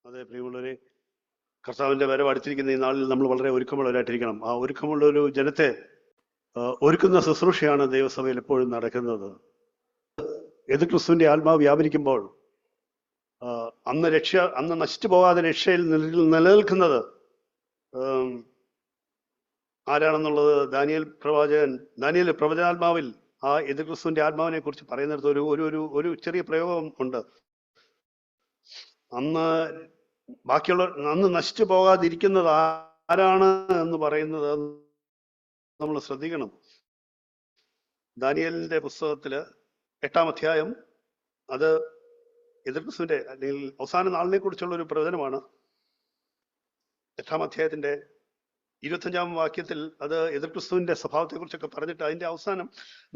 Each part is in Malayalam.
അതെ പ്രിയമുള്ളവരെ, കർത്താവിന്റെ വരവ് അടുത്തിരിക്കുന്ന ഈ നാളിൽ നമ്മൾ വളരെ ഒരുക്കമുള്ളവരായിട്ടിരിക്കണം. ആ ഒരുക്കമുള്ള ഒരു ജനത്തെ ഒരുക്കുന്ന ശുശ്രൂഷയാണ് ദൈവസഭയിൽ എപ്പോഴും നടക്കുന്നത്. എതിർ ക്രിസ്തുവിന്റെ ആത്മാവ് വ്യാപരിക്കുമ്പോൾ അന്ന് നശിച്ചു പോകാതെ രക്ഷയിൽ നിലനിൽക്കുന്നത് ആരാണെന്നുള്ളത് ദാനിയേൽ പ്രവചനാത്മാവിൽ ആ എതിർ ക്രിസ്തുവിന്റെ ആത്മാവിനെ കുറിച്ച് പറയുന്നിടത്ത് ഒരു ഒരു ഒരു ചെറിയ പ്രയോഗം ഉണ്ട്. അന്ന് നശിച്ചു പോകാതിരിക്കുന്നത് ആരാണ് എന്ന് പറയുന്നത് നമ്മൾ ശ്രദ്ധിക്കണം. ദാനിയേലിന്റെ പുസ്തകത്തില് 8-ാം അധ്യായം അത് എതിർ ക്രിസ്തുവിന്റെ അല്ലെങ്കിൽ അവസാന നാളിനെ കുറിച്ചുള്ള ഒരു പ്രവചനമാണ്. 8-ാം അധ്യായത്തിന്റെ 25-ാം വാക്യത്തിൽ അത് എതിർ ക്രിസ്തുവിന്റെ സ്വഭാവത്തെ കുറിച്ചൊക്കെ പറഞ്ഞിട്ട് അതിന്റെ അവസാനം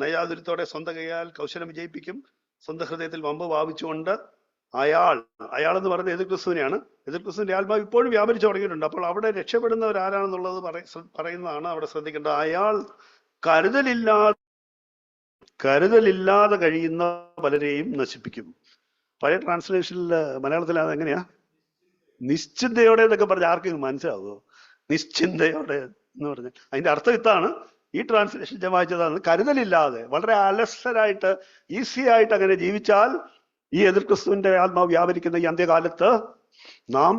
നയാതുരത്തോടെ സ്വന്തം കൈയാൽ കൗശലം വിജയിപ്പിക്കും, സ്വന്തം ഹൃദയത്തിൽ വമ്പ് ഭാവിച്ചുകൊണ്ട് അയാൾ എന്ന് പറയുന്നത് എതിർ ക്രിസ്തുവിനെയാണ്. എതിർ ക്രിസ്തുവിന്റെ ആത്മാവ് ഇപ്പോഴും വ്യാപരിച്ചു തുടങ്ങിയിട്ടുണ്ട്. അപ്പോൾ അവിടെ രക്ഷപ്പെടുന്നവർ ആരാണെന്നുള്ളത് പറയുന്നതാണ് അവിടെ ശ്രദ്ധിക്കേണ്ടത്. അയാൾ കരുതലില്ലാതെ കഴിയുന്ന പലരെയും നശിപ്പിക്കും. പഴയ ട്രാൻസ്ലേഷനിൽ മലയാളത്തിൽ അത് എങ്ങനെയാ? നിശ്ചിന്തയോടെ എന്നൊക്കെ പറഞ്ഞ ആർക്കും മനസ്സിലാവുമോ? നിശ്ചിന്തയോടെ എന്ന് പറഞ്ഞാൽ അതിന്റെ അർത്ഥം ഇതാണ്. ഈ ട്രാൻസ്ലേഷൻ ഞാൻ വായിച്ചതാണ്. കരുതലില്ലാതെ വളരെ അലസരായിട്ട് ഈസി ആയിട്ട് അങ്ങനെ ജീവിച്ചാൽ ഈ എതിർ ക്രിസ്തുവിന്റെ ആത്മാവ് വ്യാപരിക്കുന്ന ഈ അന്ത്യകാലത്ത് നാം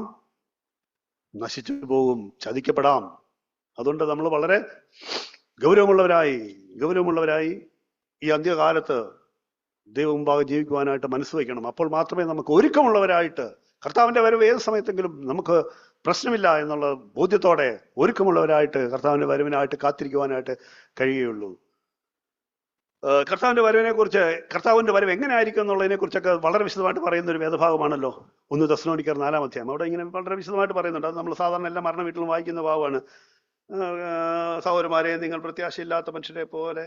നശിച്ചു പോകും, ചതിക്കപ്പെടാം. അതുകൊണ്ട് നമ്മൾ വളരെ ഗൗരവമുള്ളവരായി ഈ അന്ത്യകാലത്ത് ദൈവം മുമ്പാകെ ജീവിക്കുവാനായിട്ട് മനസ്സ് വയ്ക്കണം. അപ്പോൾ മാത്രമേ നമുക്ക് ഒരുക്കമുള്ളവരായിട്ട് കർത്താവിന്റെ വരവ് ഏത് സമയത്തെങ്കിലും നമുക്ക് പ്രശ്നമില്ല എന്നുള്ള ബോധ്യത്തോടെ ഒരുക്കമുള്ളവരായിട്ട് കർത്താവിന്റെ വരവിനായിട്ട് കാത്തിരിക്കുവാനായിട്ട് കഴിയുകയുള്ളൂ. കർത്താവിന്റെ വരവ് എങ്ങനെ ആയിരിക്കും എന്നുള്ളതിനെ കുറിച്ചൊക്കെ വളരെ വിശദമായിട്ട് പറയുന്ന ഒരു വേദഭാഗമാണല്ലോ 1 തെസ്സലോനിക്കർ 4-ാം അധ്യായം. അവിടെ ഇങ്ങനെ വളരെ വിശദമായിട്ട് പറയുന്നുണ്ട്. അത് നമ്മൾ സാധാരണ എല്ലാ മരണ വീട്ടിലും വായിക്കുന്ന ഭാഗമാണ്. സഹോദരന്മാരെ, നിങ്ങൾ പ്രത്യാശയില്ലാത്ത മനുഷ്യരെ പോലെ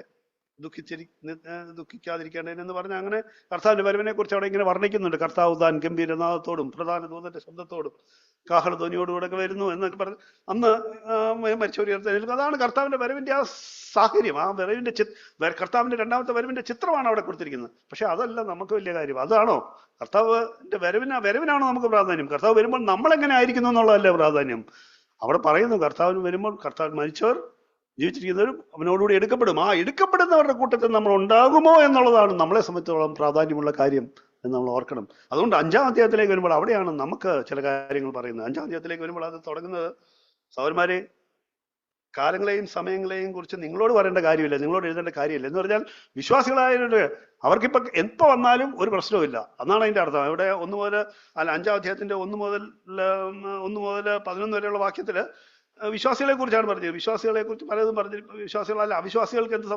ദുഃഖിക്കാതിരിക്കേണ്ടതെന്ന് പറഞ്ഞ അങ്ങനെ കർത്താവിന്റെ വരവിനെ കുറിച്ച് അവിടെ ഇങ്ങനെ വർണ്ണിക്കുന്നുണ്ട്. കർത്താവ് താൻ ഗംഭീരനാഥത്തോടും പ്രധാന ദൂതന്റെ ശബ്ദത്തോടും കാഹള ധ്വനിയോടുകൂടെ വരുന്നു എന്നൊക്കെ പറഞ്ഞ് അന്ന് മരിച്ചവരുയർത്തെഴുന്നേൽക്കും. അതാണ് കർത്താവിന്റെ വരവിന്റെ ആ സാഹചര്യം. ആ വരവിന്റെ കർത്താവിന്റെ 2ാമത്തെ വരവിന്റെ ചിത്രമാണ് അവിടെ കൊടുത്തിരിക്കുന്നത്. പക്ഷെ അതല്ല നമുക്ക് വലിയ കാര്യം. അതാണോ കർത്താവിന്റെ വരവിനാണോ നമുക്ക് പ്രാധാന്യം? കർത്താവ് വരുമ്പോൾ നമ്മൾ എങ്ങനെ ആയിരിക്കുന്നു എന്നുള്ളതല്ലേ പ്രാധാന്യം. അവിടെ പറയുന്നു കർത്താവിന് വരുമ്പോൾ കർത്താവ് മരിച്ചവർ ജീവിച്ചിരിക്കുന്നവരും അവനോടുകൂടി എടുക്കപ്പെടും. ആ എടുക്കപ്പെടുന്നവരുടെ കൂട്ടത്തിൽ നമ്മൾ ഉണ്ടാകുമോ എന്നുള്ളതാണ് നമ്മളെ സംബന്ധിച്ചോളം പ്രാധാന്യമുള്ള കാര്യം എന്ന് നമ്മൾ ഓർക്കണം. അതുകൊണ്ട് 5-ാം അധ്യായത്തിലേക്ക് വരുമ്പോൾ അവിടെയാണ് നമുക്ക് ചില കാര്യങ്ങൾ പറയുന്നത്. 5-ാം അധ്യായത്തിലേക്ക് വരുമ്പോൾ അത് തുടങ്ങുന്നത്, സഹോദരന്മാരെ, കാലങ്ങളെയും സമയങ്ങളെയും കുറിച്ച് നിങ്ങളോട് പറയേണ്ട കാര്യമില്ല, നിങ്ങളോട് എഴുതേണ്ട കാര്യമില്ല എന്ന് പറഞ്ഞാൽ വിശ്വാസികളായവര് അവർക്കിപ്പോ എപ്പോ വന്നാലും ഒരു പ്രശ്നവുമില്ല എന്നാണ് അതിന്റെ അർത്ഥം. ഇവിടെ 5-ാം അധ്യായത്തിന്റെ 1 മുതൽ 11 വരെയുള്ള വാക്യത്തില് വിശ്വാസികളെ കുറിച്ചാണ് പറഞ്ഞത്. വിശ്വാസികളെ കുറിച്ച് പലതും പറഞ്ഞിട്ട് അവിശ്വാസികൾക്ക് എന്ത്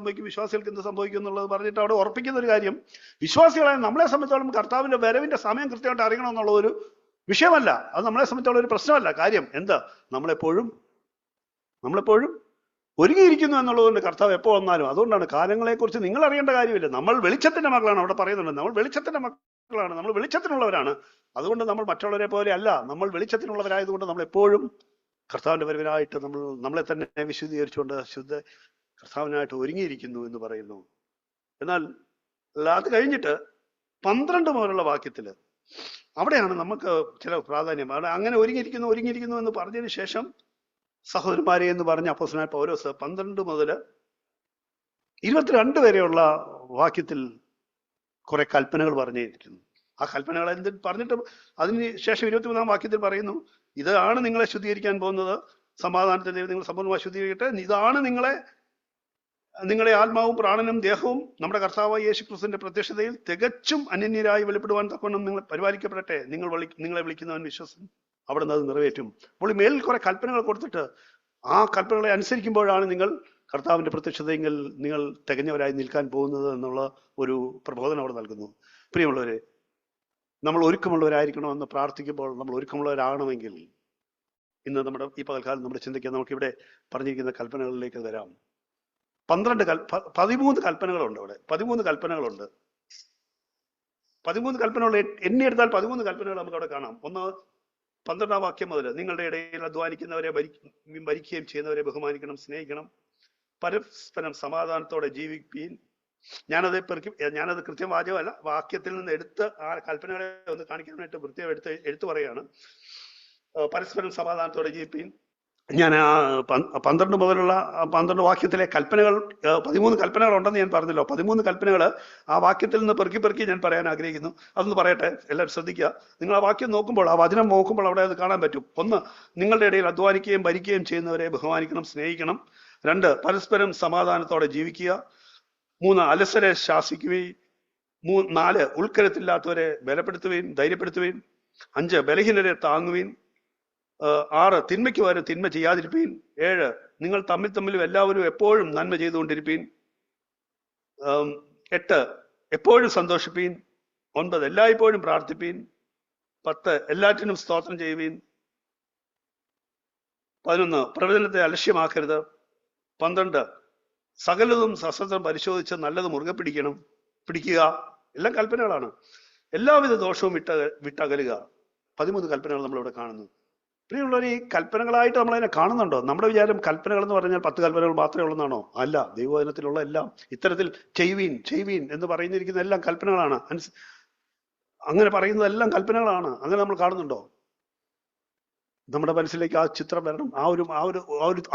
സംഭവിക്കും എന്നുള്ളത് പറഞ്ഞിട്ട് അവിടെ ഉറപ്പിക്കുന്ന ഒരു കാര്യം, വിശ്വാസികളായ നമ്മളെ സംബന്ധിച്ചോളം കർത്താവിന്റെ വരവിന്റെ സമയം കൃത്യമായിട്ട് അറിയണം എന്നുള്ള ഒരു വിഷയമല്ല. അത് നമ്മളെ സംബന്ധിച്ചുള്ള ഒരു പ്രശ്നമല്ല. കാര്യം എന്താ? നമ്മളെപ്പോഴും ഒരുങ്ങിയിരിക്കുന്നു എന്നുള്ളതുകൊണ്ട് കർത്താവ് എപ്പോ വന്നാലും. അതുകൊണ്ടാണ് കാലങ്ങളെ കുറിച്ച് നിങ്ങൾ അറിയേണ്ട കാര്യമില്ല. നമ്മൾ വെളിച്ചത്തിന്റെ മക്കളാണ്. അവിടെ പറയുന്നുണ്ട് നമ്മൾ വെളിച്ചത്തിന്റെ മക്കളാണ്, നമ്മൾ വെളിച്ചത്തിനുള്ളവരാണ്. അതുകൊണ്ട് നമ്മൾ മറ്റുള്ളവരെ പോലെ അല്ല, നമ്മൾ വെളിച്ചത്തിനുള്ളവരായതുകൊണ്ട് നമ്മൾ എപ്പോഴും കർത്താവിന്റെ വരവിനായിട്ട് നമ്മളെ തന്നെ വിശുദ്ധീകരിച്ചുകൊണ്ട് കർത്താവിനായിട്ട് ഒരുങ്ങിയിരിക്കുന്നു എന്ന് പറയുന്നു. എന്നാൽ അത് കഴിഞ്ഞിട്ട് 12 മുതലുള്ള വാക്യത്തില് അവിടെയാണ് നമുക്ക് ചില പ്രാധാന്യം. അവിടെ അങ്ങനെ ഒരുങ്ങിയിരിക്കുന്നു എന്ന് പറഞ്ഞതിന് ശേഷം സഹോദരന്മാരെ എന്ന് പറഞ്ഞ അപ്പോസ്തലനായ പൗലോസ് 12 മുതൽ 22 വരെയുള്ള വാക്യത്തിൽ കുറെ കൽപ്പനകൾ പറഞ്ഞിരിക്കുന്നു. ആ കൽപ്പനകൾ പറഞ്ഞിട്ട് അതിന് ശേഷം 23-ാം വാക്യത്തിൽ പറയുന്നു, ഇതാണ് നിങ്ങളെ ശുദ്ധീകരിക്കാൻ പോകുന്നത്, സമാധാനത്തിന്റെ ദൈവം നിങ്ങൾ സമ്പൂർണ്ണമായി ശുദ്ധീകരിക്കട്ടെ. ഇതാണ് നിങ്ങളെ ആത്മാവും പ്രാണനും ദേഹവും നമ്മുടെ കർത്താവായ യേശു ക്രിസ്തുവിന്റെ പ്രത്യക്ഷതയിൽ തികച്ചും അനന്യരായി വെളിപ്പെടുവാൻ തക്കവണ്ണം നിങ്ങൾ പരിപാലിക്കപ്പെടട്ടെ. നിങ്ങളെ വിളിക്കുന്നവൻ വിശ്വസൻ, അവിടെ നിന്ന് അത് നിറവേറ്റും. അപ്പോൾ ഈ മേലിൽ കുറെ കൽപ്പനകൾ കൊടുത്തിട്ട് ആ കൽപ്പനകളെ അനുസരിക്കുമ്പോഴാണ് നിങ്ങൾ കർത്താവിന്റെ പ്രത്യക്ഷതയെങ്കിൽ നിങ്ങൾ തികഞ്ഞവരായി നിൽക്കാൻ പോകുന്നത് എന്നുള്ള ഒരു പ്രബോധനം അവിടെ നൽകുന്നു. പ്രിയമുള്ളവരെ, നമ്മൾ ഒരുക്കമുള്ളവരായിരിക്കണമെന്ന് പ്രാർത്ഥിക്കുമ്പോൾ നമ്മൾ ഒരുക്കമുള്ളവരാകണമെങ്കിൽ ഇന്ന് ഈ പകൽക്കാലം നമ്മുടെ ചിന്തിക്കാൻ നമുക്കിവിടെ പറഞ്ഞിരിക്കുന്ന കൽപ്പനകളിലേക്ക് വരാം. 13 കൽപ്പനകളുണ്ട് അവിടെ. 13 കൽപ്പനകളുണ്ട്. 13 കൽപ്പനകൾ എണ്ണിയെടുത്താൽ 13 കൽപ്പനകൾ നമുക്ക് അവിടെ കാണാം. 12-ാം വാക്യം മുതൽ, നിങ്ങളുടെ ഇടയിൽ അധ്വാനിക്കുന്നവരെ ഭരിക്കുകയും ചെയ്യുന്നവരെ ബഹുമാനിക്കണം, സ്നേഹിക്കണം, പരസ്പരം സമാധാനത്തോടെ ജീവിപ്പീൻ, ഞാനത് കൃത്യം വാചകമല്ല, വാക്യത്തിൽ നിന്ന് എടുത്ത് ആ കൽപ്പനകളെ ഒന്ന് കാണിക്കാനായിട്ട് പ്രത്യേകം എടുത്തു പറയുകയാണ്. പരസ്പരം സമാധാനത്തോടെ ജീവിപ്പീൻ. ഞാൻ ആ 12 മുതലുള്ള 12 വാക്യത്തിലെ കൽപ്പനകൾ, 13 കൽപ്പനകൾ ഉണ്ടെന്ന് ഞാൻ പറഞ്ഞല്ലോ. 13 കൽപ്പനകൾ ആ വാക്യത്തിൽ നിന്ന് പെറുക്കി ഞാൻ പറയാൻ ആഗ്രഹിക്കുന്നു. അതൊന്ന് പറയട്ടെ, എല്ലാവരും ശ്രദ്ധിക്കുക. നിങ്ങൾ ആ വാക്യം നോക്കുമ്പോൾ, ആ വചനം നോക്കുമ്പോൾ അവിടെ അത് കാണാൻ പറ്റും. 1, നിങ്ങളുടെ ഇടയിൽ അധ്വാനിക്കുകയും ഭരിക്കുകയും ചെയ്യുന്നവരെ ബഹുമാനിക്കണം, സ്നേഹിക്കണം. 2, പരസ്പരം സമാധാനത്തോടെ ജീവിക്കുക. 3, അലസരെ ശാസിക്കുകയും. 4, ഉൾക്കരുത്തില്ലാത്തവരെ ബലപ്പെടുത്തുകയും ധൈര്യപ്പെടുത്തുകയും. 5, ബലഹീനരെ താങ്ങുകയും. 6, തിന്മയ്ക്ക് പകരം തിന്മ ചെയ്യാതിരിപ്പീൻ. 7, നിങ്ങൾ തമ്മിലും എല്ലാവരും എപ്പോഴും നന്മ ചെയ്തുകൊണ്ടിരിപ്പീൻ. 8, എപ്പോഴും സന്തോഷിപ്പീൻ. 9, എല്ലായ്പ്പോഴും പ്രാർത്ഥിപ്പീൻ. 10, എല്ലാറ്റിനും സ്തോത്രം ചെയ്യുവീൻ. 11, പ്രവചനത്തെ അലക്ഷ്യമാക്കരുത്. 12, സകലതും സശ്രദ്ധം പരിശോധിച്ച് നല്ലത് മുറുകെ പിടിക്കുക. എല്ലാം കൽപ്പനകളാണ്. എല്ലാവിധ ദോഷവും വിട്ടകലുക. 13 കൽപ്പനകൾ നമ്മളിവിടെ കാണുന്നു. പ്രിയമുള്ളവർ, ഈ കൽപ്പനകളായിട്ട് നമ്മളതിനെ കാണുന്നുണ്ടോ? നമ്മുടെ വിചാരം കൽപ്പനകൾ എന്ന് പറഞ്ഞാൽ 10 കൽപ്പനകൾ മാത്രമേ ഉള്ളതാണോ? അല്ല. ദൈവവചനത്തിലുള്ള എല്ലാം ഇത്തരത്തിൽ ചെയ്യുവീൻ എന്ന് പറയുന്നിരിക്കുന്ന എല്ലാം കൽപ്പനകളാണ്. അങ്ങനെ പറയുന്നതെല്ലാം കൽപ്പനകളാണ്. അങ്ങനെ നമ്മൾ കാണുന്നുണ്ടോ? നമ്മുടെ മനസ്സിലേക്ക് ആ ചിത്രം വരണം.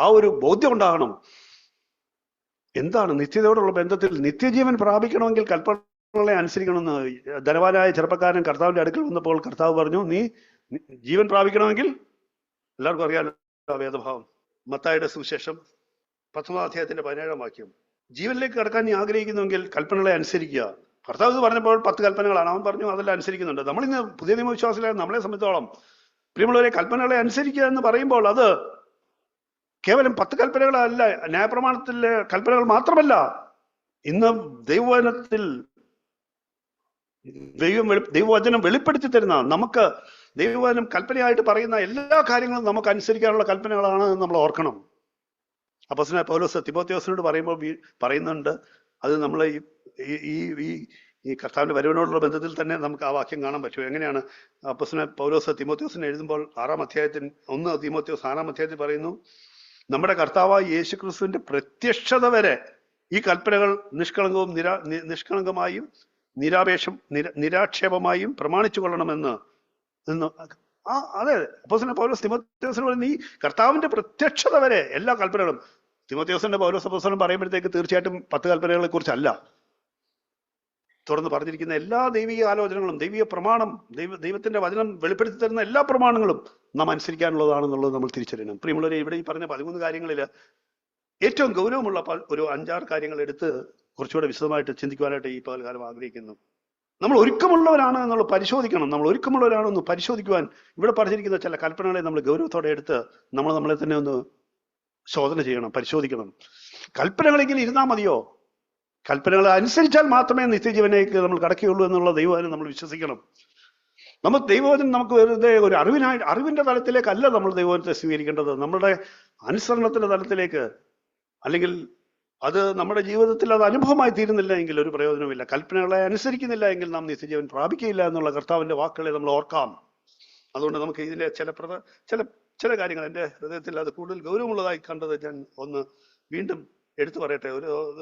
ആ ഒരു ബോധ്യം ഉണ്ടാകണം. എന്താണ് നിത്യതയോടുള്ള ബന്ധത്തിൽ നിത്യജീവൻ പ്രാപിക്കണമെങ്കിൽ കൽപ്പനകളെ അനുസരിക്കണമെന്ന് ധനവാനായ ചെറുപ്പക്കാരൻ കർത്താവിന്റെ അടുക്കൽ വന്നപ്പോൾ കർത്താവ് പറഞ്ഞു, നീ ജീവൻ പ്രാപിക്കണമെങ്കിൽ, എല്ലാവർക്കും അറിയാലോ വേദഭാവം, മത്തായിയുടെ സുവിശേഷം 10-ാം അധ്യായത്തിന്റെ 17-ാം വാക്യം, ജീവനിലേക്ക് കടക്കാൻ നീ ആഗ്രഹിക്കുന്നുവെങ്കിൽ കൽപ്പനകളെ അനുസരിക്കുക. കർത്താവ് ഇത് പറഞ്ഞപ്പോൾ 10 കൽപ്പനകളാണ്. അവൻ പറഞ്ഞു അതെല്ലാം അനുസരിക്കുന്നുണ്ട്. നമ്മളിന്ന് പുതിയ നിയമവിശ്വാസികളെ നമ്മളെ സംബന്ധിച്ചോളം പ്രിയമുള്ളവരെ, കൽപ്പനകളെ അനുസരിക്കുക എന്ന് പറയുമ്പോൾ അത് കേവലം 10 കൽപ്പനകളല്ല, ന്യായപ്രമാണത്തിലെ കൽപ്പനകൾ മാത്രമല്ല. ഇന്ന് ദൈവവചനത്തിൽ ദൈവവചനം വെളിപ്പെടുത്തി തരുന്ന, നമുക്ക് ദൈവവചനം കൽപ്പനയായിട്ട് പറയുന്ന എല്ലാ കാര്യങ്ങളും നമുക്ക് അനുസരിക്കാനുള്ള കൽപ്പനകളാണ് നമ്മൾ ഓർക്കണം. അപ്പോസ്തലനായ പൗലോസ് തിമോഥെയോസിനോട് പറയുന്നുണ്ട്. അത് നമ്മൾ ഈ കർത്താവിന്റെ വരവിനോടുള്ള ബന്ധത്തിൽ തന്നെ നമുക്ക് ആ വാക്യം കാണാൻ പറ്റും. എങ്ങനെയാണ് അപ്പോസ്തലനായ പൗലോസ് തിമോഥെയോസിന് എഴുതുമ്പോൾ 1 തീമോഥെയോസ് 6-ാം അധ്യായത്തിൽ പറയുന്നു, നമ്മുടെ കർത്താവായ യേശുക്രിസ്തുവിന്റെ പ്രത്യക്ഷത വരെ ഈ കൽപ്പനകൾ നിഷ്കളങ്കമായും നിരാക്ഷേപമായും പ്രമാണിച്ചു കൊള്ളണമെന്ന്. അതെ, അപ്പോസ്തലനായ പൗലോസ് തിമോഥെയോസിന് പറയുന്ന ഈ കർത്താവിന്റെ പ്രത്യക്ഷത വരെ എല്ലാ കൽപ്പനകളും. തിമോഥെയോസിന്റെ പൗലോസ് അപ്പോസ്തലൻ പറയുമ്പോഴത്തേക്ക് തീർച്ചയായിട്ടും 10 കൽപ്പനകളെ കുറിച്ചല്ല. തുറന്ന് പറഞ്ഞിരിക്കുന്ന എല്ലാ ദൈവിക ആലോചനകളും, ദൈവിക പ്രമാണം, ദൈവത്തിന്റെ വചനം വെളിപ്പെടുത്തി തരുന്ന എല്ലാ പ്രമാണങ്ങളും നാം അനുസരിക്കാനുള്ളതാണെന്നുള്ളത് നമ്മൾ തിരിച്ചറിയണം. പ്രിയമുള്ളവരെ, ഇവിടെ ഈ പറഞ്ഞ 13 കാര്യങ്ങളിൽ ഏറ്റവും ഗൗരവമുള്ള ഒരു 5-6 കാര്യങ്ങൾ എടുത്ത് കുറച്ചുകൂടെ വിശദമായിട്ട് ചിന്തിക്കുവാനായിട്ട് ഈ പകൽക്കാലം ആഗ്രഹിക്കുന്നു. നമ്മൾ ഒരുക്കമുള്ളവരാണ് എന്നുള്ളത് പരിശോധിക്കണം. നമ്മൾ ഒരുക്കമുള്ളവരാണെന്ന് പരിശോധിക്കുവാൻ ഇവിടെ പറഞ്ഞിരിക്കുന്ന ചില കൽപ്പനകളെ നമ്മൾ ഗൗരവത്തോടെ എടുത്ത് നമ്മളെ തന്നെ ഒന്ന് ശോധന ചെയ്യണം, പരിശോധിക്കണം. കൽപ്പനകളെങ്കിലും ഇരുന്നാൽ മതിയോ? കൽപ്പനകളെ അനുസരിച്ചാൽ മാത്രമേ നിത്യജീവനേക്ക് നമ്മൾ കടക്കുകയുള്ളൂ എന്നുള്ള ദൈവവചനം നമ്മൾ വിശ്വസിക്കണം. ദൈവവചനം നമുക്ക് വെറുതെ ഒരു അറിവിന്റെ തലത്തിലേക്കല്ല നമ്മൾ ദൈവവചനത്തെ സ്വീകരിക്കേണ്ടത്, നമ്മളുടെ അനുസരണത്തിന്റെ തലത്തിലേക്ക്. അല്ലെങ്കിൽ അത് നമ്മുടെ ജീവിതത്തിൽ അത് അനുഭവമായി തീരുന്നില്ല എങ്കിൽ ഒരു പ്രയോജനമില്ല. കൽപ്പനകളെ അനുസരിക്കുന്നില്ല എങ്കിൽ നാം നിത്യജീവൻ പ്രാപിക്കുകയില്ല എന്നുള്ള കർത്താവിന്റെ വാക്കുകളെ നമ്മൾ ഓർക്കാം. അതുകൊണ്ട് നമുക്ക് ഇതിന്റെ ചില കാര്യങ്ങൾ എൻ്റെ ഹൃദയത്തിൽ അത് കൂടുതൽ ഗൗരവമുള്ളതായി കണ്ടത് ഞാൻ ഒന്ന് വീണ്ടും എടുത്തു പറയട്ടെ.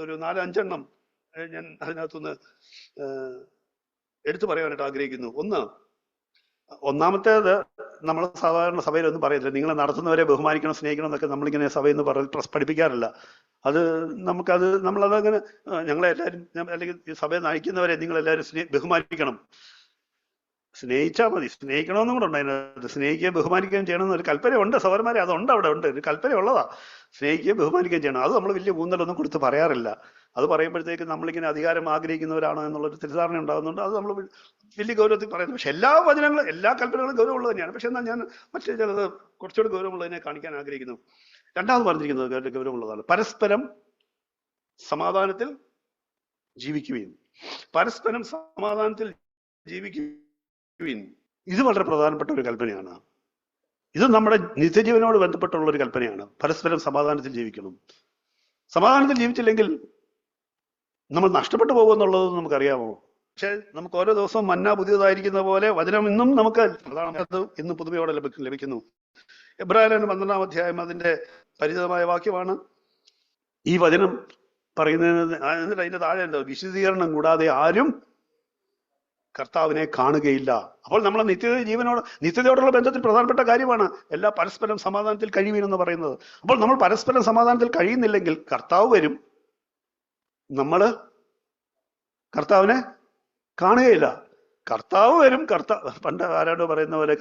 ഒരു 4-5 എണ്ണം ഞാൻ അതിനകത്തുനിന്ന് എടുത്തു പറയാനായിട്ട് ആഗ്രഹിക്കുന്നു. ഒന്നാമത്തേത്, നമ്മൾ സാധാരണ സഭയിലൊന്നും പറയത്തില്ല, നിങ്ങളെ നടത്തുന്നവരെ ബഹുമാനിക്കണം, സ്നേഹിക്കണം എന്നൊക്കെ നമ്മളിങ്ങനെ സഭയിൽ നിന്ന് പഠിപ്പിക്കാറില്ല. നമ്മളതങ്ങനെ ഞങ്ങളെല്ലാവരും, അല്ലെങ്കിൽ ഈ സഭയെ നയിക്കുന്നവരെ നിങ്ങളെല്ലാവരും ബഹുമാനിക്കണം, സ്നേഹിച്ചാൽ മതി. സ്നേഹിക്കണമെന്നും കൂടെ ഉണ്ട് അതിനകത്ത്. സ്നേഹിക്കുകയും ബഹുമാനിക്കുകയും ചെയ്യണമെന്ന് ഒരു കൽപ്പന ഉണ്ട് സഹോദരന്മാരെ, അതുണ്ട്, അവിടെ ഉണ്ട്, ഒരു കൽപ്പന ഉള്ളതാ. സ്നേഹിക്കുകയും ബഹുമാനിക്കുകയും ചെയ്യണം. അത് നമ്മൾ വലിയ ഊന്നലൊന്നും കൊടുത്ത് പറയാറില്ല. അത് പറയുമ്പോഴത്തേക്ക് നമ്മളിങ്ങനെ അധികാരം ആഗ്രഹിക്കുന്നവരാണോ എന്നുള്ളൊരു തെറ്റിദ്ധാരണ ഉണ്ടാകുന്നുണ്ട്. അത് നമ്മൾ വലിയ ഗൗരവത്തിൽ പറയുന്നു. പക്ഷെ എല്ലാ വചനങ്ങളും, എല്ലാ കൽപ്പനകളും ഗൗരവമുള്ളത് തന്നെയാണ്. പക്ഷെ എന്നാൽ ഞാൻ മറ്റു ചിലത് കുറച്ചുകൂടി ഗൗരവമുള്ളതിനെ കാണിക്കാൻ ആഗ്രഹിക്കുന്നു. രണ്ടാമത് പറഞ്ഞിരിക്കുന്നത് ഗൗരവമുള്ളതാണ്. പരസ്പരം സമാധാനത്തിൽ ജീവിക്കുകയും. പരസ്പരം സമാധാനത്തിൽ ജീവിക്കുകയും, ഇത് വളരെ പ്രധാനപ്പെട്ട ഒരു കൽപ്പനയാണ്. ഇത് നമ്മുടെ നിത്യജീവനോട് ബന്ധപ്പെട്ടുള്ള ഒരു കൽപ്പനയാണ്. പരസ്പരം സമാധാനത്തിൽ ജീവിക്കണം. സമാധാനത്തിൽ ജീവിച്ചില്ലെങ്കിൽ നമ്മൾ നഷ്ടപ്പെട്ടു പോകുമെന്നുള്ളത് നമുക്കറിയാമോ? പക്ഷെ നമുക്ക് ഓരോ ദിവസവും മന്ന പുതിയതായിരിക്കുന്ന പോലെ വചനം ഇന്നും നമുക്ക് ഇന്ന് പുതുമയോടെ ലഭിക്കുന്നു. എബ്രായർ 12-ാം അധ്യായം അതിന്റെ പരിചിതമായ വാക്യമാണ്. ഈ വചനം പറയുന്നതിന് എന്നിട്ട് അതിന്റെ താഴെ എന്താ, വിശദീകരണം കൂടാതെ ആരും കർത്താവിനെ കാണുകയില്ല. അപ്പോൾ നമ്മളെ നിത്യതയോടുള്ള ബന്ധത്തിൽ പ്രധാനപ്പെട്ട കാര്യമാണ് എല്ലാ പരസ്പരം സമാധാനത്തിൽ കഴിയുമെന്ന് പറയുന്നത്. അപ്പോൾ നമ്മൾ പരസ്പരം സമാധാനത്തിൽ കഴിയുന്നില്ലെങ്കിൽ കർത്താവ് വരും, നമ്മള് കർത്താവിനെ കാണുകയില്ല. കർത്താവ് വരും. പണ്ട് ആരോടോ പറയുന്ന പോലെ,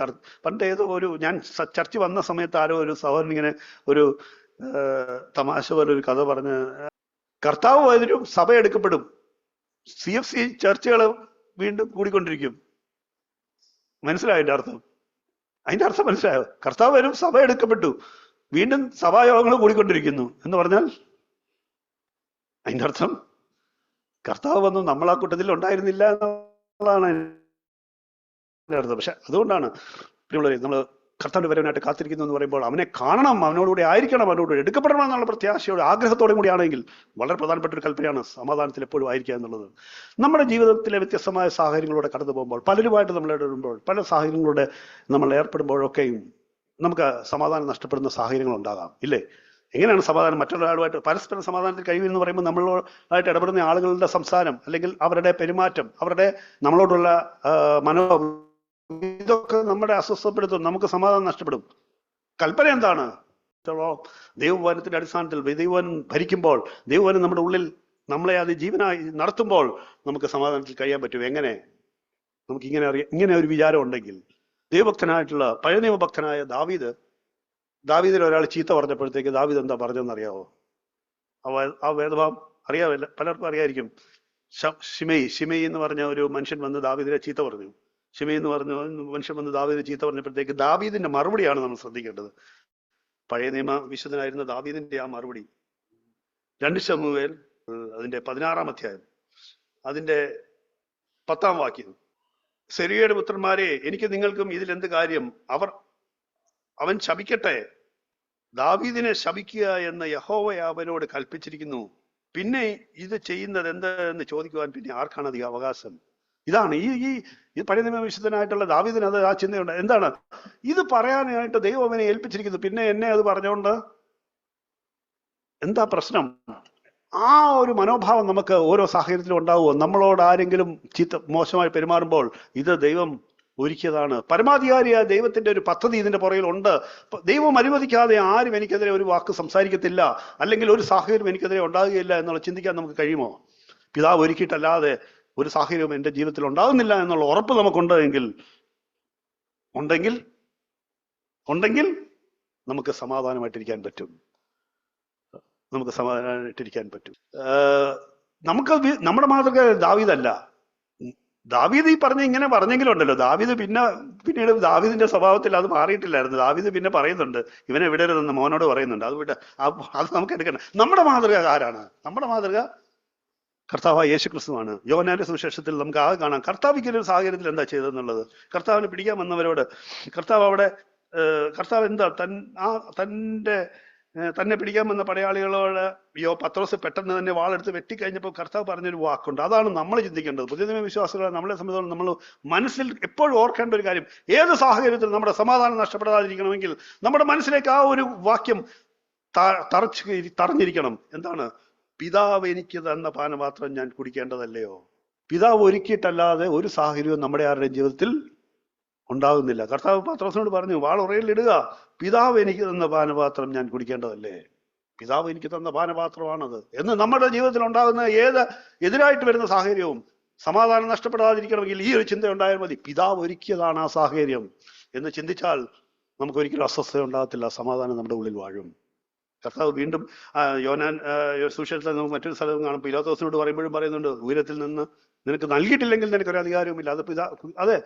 പണ്ട് ഏതോ ഞാൻ ചർച്ച വന്ന സമയത്ത് ആരോ ഒരു സഹോദരൻ ഇങ്ങനെ ഒരു തമാശ പോലെ ഒരു കഥ പറഞ്ഞ്, കർത്താവ് വരും, സഭ എടുക്കപ്പെടും, CFC ചർച്ചകൾ വീണ്ടും കൂടിക്കൊണ്ടിരിക്കും. മനസ്സിലായോ അതിന്റെ അർത്ഥം? അതിന്റെ അർത്ഥം മനസ്സിലായോ? കർത്താവ് വരും, സഭ എടുക്കപ്പെട്ടു, വീണ്ടും സഭായോഗങ്ങൾ കൂടിക്കൊണ്ടിരിക്കുന്നു എന്ന് പറഞ്ഞാൽ അതിന്റെ അർത്ഥം കർത്താവ് വന്നു നമ്മൾ ആ കൂട്ടത്തിൽ ഉണ്ടായിരുന്നില്ല എന്നുള്ളതാണ് അതിന്റെ അർത്ഥം. പക്ഷെ അതുകൊണ്ടാണ് പ്രിയമുള്ളവരെ, നമ്മൾ കർത്താവിന്റെ വരവിനായിട്ട് കാത്തിരിക്കുന്നു എന്ന് പറയുമ്പോൾ അവനെ കാണണം, അവനോടുകൂടി ആയിരിക്കണം, അവനോട് എടുക്കപ്പെടണം എന്നുള്ള പ്രത്യാശയോടെ ആഗ്രഹത്തോടെ കൂടിയാണെങ്കിൽ വളരെ പ്രധാനപ്പെട്ട ഒരു കൽപ്പനയാണ് സമാധാനത്തിൽ എപ്പോഴും ആയിരിക്കുക എന്നുള്ളത്. നമ്മുടെ ജീവിതത്തിലെ വ്യത്യസ്തമായ സാഹചര്യങ്ങളോടെ കടന്നു പോകുമ്പോൾ, പലരുമായിട്ട് നമ്മൾ ഇടപെടുമ്പോൾ, പല സാഹചര്യങ്ങളിലൂടെ നമ്മൾ ഏർപ്പെടുമ്പോഴൊക്കെയും നമുക്ക് സമാധാനം നഷ്ടപ്പെടുന്ന സാഹചര്യങ്ങൾ ഉണ്ടാകാം, ഇല്ലേ? എങ്ങനെയാണ് സമാധാനം? മറ്റൊരാളുമായിട്ട് പരസ്പരം സമാധാനത്തിൽ കഴിയുമെന്ന് പറയുമ്പോൾ നമ്മളായിട്ട് ഇടപെടുന്ന ആളുകളുടെ സംസാരം, അല്ലെങ്കിൽ അവരുടെ പെരുമാറ്റം, അവരുടെ നമ്മളോടുള്ള ഇതൊക്കെ നമ്മളെ അസ്വസ്ഥപ്പെടുത്തും, നമുക്ക് സമാധാനം നഷ്ടപ്പെടും. കൽപ്പന എന്താണ്? ദൈവവചനത്തിന്റെ അടിസ്ഥാനത്തിൽ ദൈവവചനം ഭരിക്കുമ്പോൾ, ദൈവവചനം നമ്മുടെ ഉള്ളിൽ നമ്മളെ അത് ജീവനായി നടത്തുമ്പോൾ നമുക്ക് സമാധാനത്തിൽ കഴിയാൻ പറ്റും. എങ്ങനെ? നമുക്ക് ഇങ്ങനെ ഒരു വിചാരം ഉണ്ടെങ്കിൽ, ദൈവഭക്തനായിട്ടുള്ള പഴയ നിയമഭക്തനായ ദാവീദിനെ ഒരാൾ ചീത്ത പറഞ്ഞപ്പോഴത്തേക്ക് ദാവീദ് എന്താ പറഞ്ഞതെന്ന് അറിയാവോ? ആ വേദഭാഗം അറിയാവില്ല, പലർക്കും അറിയായിരിക്കും. ഷിമയി എന്ന് പറഞ്ഞ ഒരു മനുഷ്യൻ വന്ന് ദാവീദിനെ ചീത്ത പറഞ്ഞു. ഷിമയി എന്ന് പറഞ്ഞ മനുഷ്യൻ വന്ന് ദാവീദിനെ ചീത്ത പറഞ്ഞപ്പോഴത്തേക്ക് ദാവീദിന്റെ മറുപടിയാണ് നമ്മൾ ശ്രദ്ധിക്കേണ്ടത്. പഴയ നിയമ വിശുദ്ധനായിരുന്ന ദാവീദിന്റെ ആ മറുപടി 2 ശമൂവേൽ അതിന്റെ 16-ാം അധ്യായം അതിന്റെ 10-ാം വാക്യം, സെരൂയയുടെ പുത്രന്മാരെ, എനിക്ക് നിങ്ങൾക്കും ഇതിലെന്ത് കാര്യം? അവൻ ശപിക്കട്ടെ, ദാവീദിനെ ശപിക്കുക എന്ന് യഹോവ അവനോട് കൽപ്പിച്ചിരിക്കുന്നു, പിന്നെ ഇത് ചെയ്യുന്നത് എന്തെന്ന് ചോദിക്കുവാൻ പിന്നെ ആർക്കാണ് അധികം അവകാശം? ഇതാണ് ഈ പഴയ നിയമ വിശുദ്ധനായിട്ടുള്ള ദാവീദിന് ആ ചിന്തയുണ്ട്. എന്താണ് ഇത് പറയാനായിട്ട് ദൈവം അവനെ ഏൽപ്പിച്ചിരിക്കുന്നു, പിന്നെ എന്നെ അത് പറഞ്ഞുകൊണ്ട് എന്താ പ്രശ്നം? ആ ഒരു മനോഭാവം നമുക്ക് ഓരോ സാഹചര്യത്തിലും ഉണ്ടാവുമോ? നമ്മളോട് ആരെങ്കിലും മോശമായി പെരുമാറുമ്പോൾ ഇത് ദൈവം ഒരുക്കിയതാണ്, പരമാധികാരിയായ ദൈവത്തിന്റെ ഒരു പദ്ധതി ഇതിന്റെ പുറകിൽ ഉണ്ട്. ദൈവം അനുവദിക്കാതെ ആരും എനിക്കെതിരെ ഒരു വാക്ക് സംസാരിക്കത്തില്ല, അല്ലെങ്കിൽ ഒരു സാഹചര്യം എനിക്കെതിരെ ഉണ്ടാകുകയില്ല എന്നുള്ള ചിന്തിക്കാൻ നമുക്ക് കഴിയുമോ? പിതാവ് ഒരുക്കിയിട്ടല്ലാതെ ഒരു സാഹചര്യവും എൻ്റെ ജീവിതത്തിൽ ഉണ്ടാകുന്നില്ല എന്നുള്ള ഉറപ്പ് നമുക്കുണ്ടെങ്കിൽ നമുക്ക് സമാധാനമായിട്ടിരിക്കാൻ പറ്റും. നമ്മുടെ മാതൃക ദാവീദല്ല. ദാവീദ് ഈ ഇങ്ങനെ പറഞ്ഞെങ്കിലും ഉണ്ടല്ലോ, പിന്നീട് ദാവീദിന്റെ സ്വഭാവത്തിൽ അത് മാറിയിട്ടില്ലായിരുന്നു. ദാവീദ് പിന്നെ പറയുന്നുണ്ട്, ഇവനെ വിടരുതെന്ന് മോനോട് പറയുന്നുണ്ട്. അത് നമുക്ക് എടുക്കണം. നമ്മുടെ മാതൃക ആരാണ്? നമ്മുടെ മാതൃക കർത്താവായ യേശുക്രിസ്തുവാണ്. യോഹന്നാന്റെ സുവിശേഷത്തിൽ നമുക്ക് ആകെ കാണാം കർത്താവ് ഒരു സാഹചര്യത്തിൽ എന്താ ചെയ്തതെന്നുള്ളത്. കർത്താവിനെ പിടിക്കാൻ വന്നവരോട് കർത്താവ് എന്താ തന്നെ പിടിക്കാൻ വന്ന പടയാളികളോട് പത്രോസ് പെട്ടെന്ന് തന്നെ വാളെടുത്ത് വെട്ടിക്കഴിഞ്ഞപ്പോൾ കർത്താവ് പറഞ്ഞൊരു വാക്കുണ്ട്. അതാണ് നമ്മൾ ചിന്തിക്കേണ്ടത്. പുതിയ നിയമ വിശ്വാസികളെ നമ്മളെ സംബന്ധിച്ചോളം നമ്മൾ മനസ്സിൽ എപ്പോഴും ഓർക്കേണ്ട ഒരു കാര്യം, ഏത് സാഹചര്യത്തിൽ നമ്മുടെ സമാധാനം നഷ്ടപ്പെടാതിരിക്കണമെങ്കിൽ നമ്മുടെ മനസ്സിലേക്ക് ആ ഒരു വാക്യം തറഞ്ഞിരിക്കണം. എന്താണ്? പിതാവ് എനിക്ക് തന്ന പാനപാത്രം ഞാൻ കുടിക്കേണ്ടതല്ലയോ? പിതാവ് ഒരുക്കിയിട്ടല്ലാതെ ഒരു സാഹചര്യവും നമ്മുടെ ആരുടെയും ജീവിതത്തിൽ ഉണ്ടാകുന്നില്ല. കർത്താവ് പത്രോസിനോട് പറഞ്ഞു, വാളുറയിലിടുക, പിതാവ് എനിക്ക് തന്ന പാനപാത്രം ഞാൻ കുടിക്കേണ്ടതല്ലേ? പിതാവ് എനിക്ക് തന്ന പാനപാത്രമാണത് എന്ന് നമ്മുടെ ജീവിതത്തിൽ ഉണ്ടാകുന്ന ഏത് എതിരായിട്ട് വരുന്ന സാഹചര്യവും സമാധാനം നഷ്ടപ്പെടാതിരിക്കണമെങ്കിൽ ഈ ഒരു ചിന്ത ഉണ്ടായാൽ മതി. പിതാവ് ഒരുക്കിയതാണ് ആ സാഹചര്യം എന്ന് ചിന്തിച്ചാൽ നമുക്ക് ഒരിക്കലും അസ്വസ്ഥത ഉണ്ടാകത്തില്ല, സമാധാനം നമ്മുടെ ഉള്ളിൽ വാഴും. കർത്താവ് വീണ്ടും യോഹന്നാൻ സുവിശേഷത്തിൽ നമുക്ക് മറ്റൊരു സ്ഥലവും കാണും. പീലാത്തോസിനോട് പറയുന്നുണ്ട്, ഉയരത്തിൽ നിന്ന് നിനക്ക് നൽകിയിട്ടില്ലെങ്കിൽ നിനക്കൊരു അധികാരവുമില്ല. അതെ,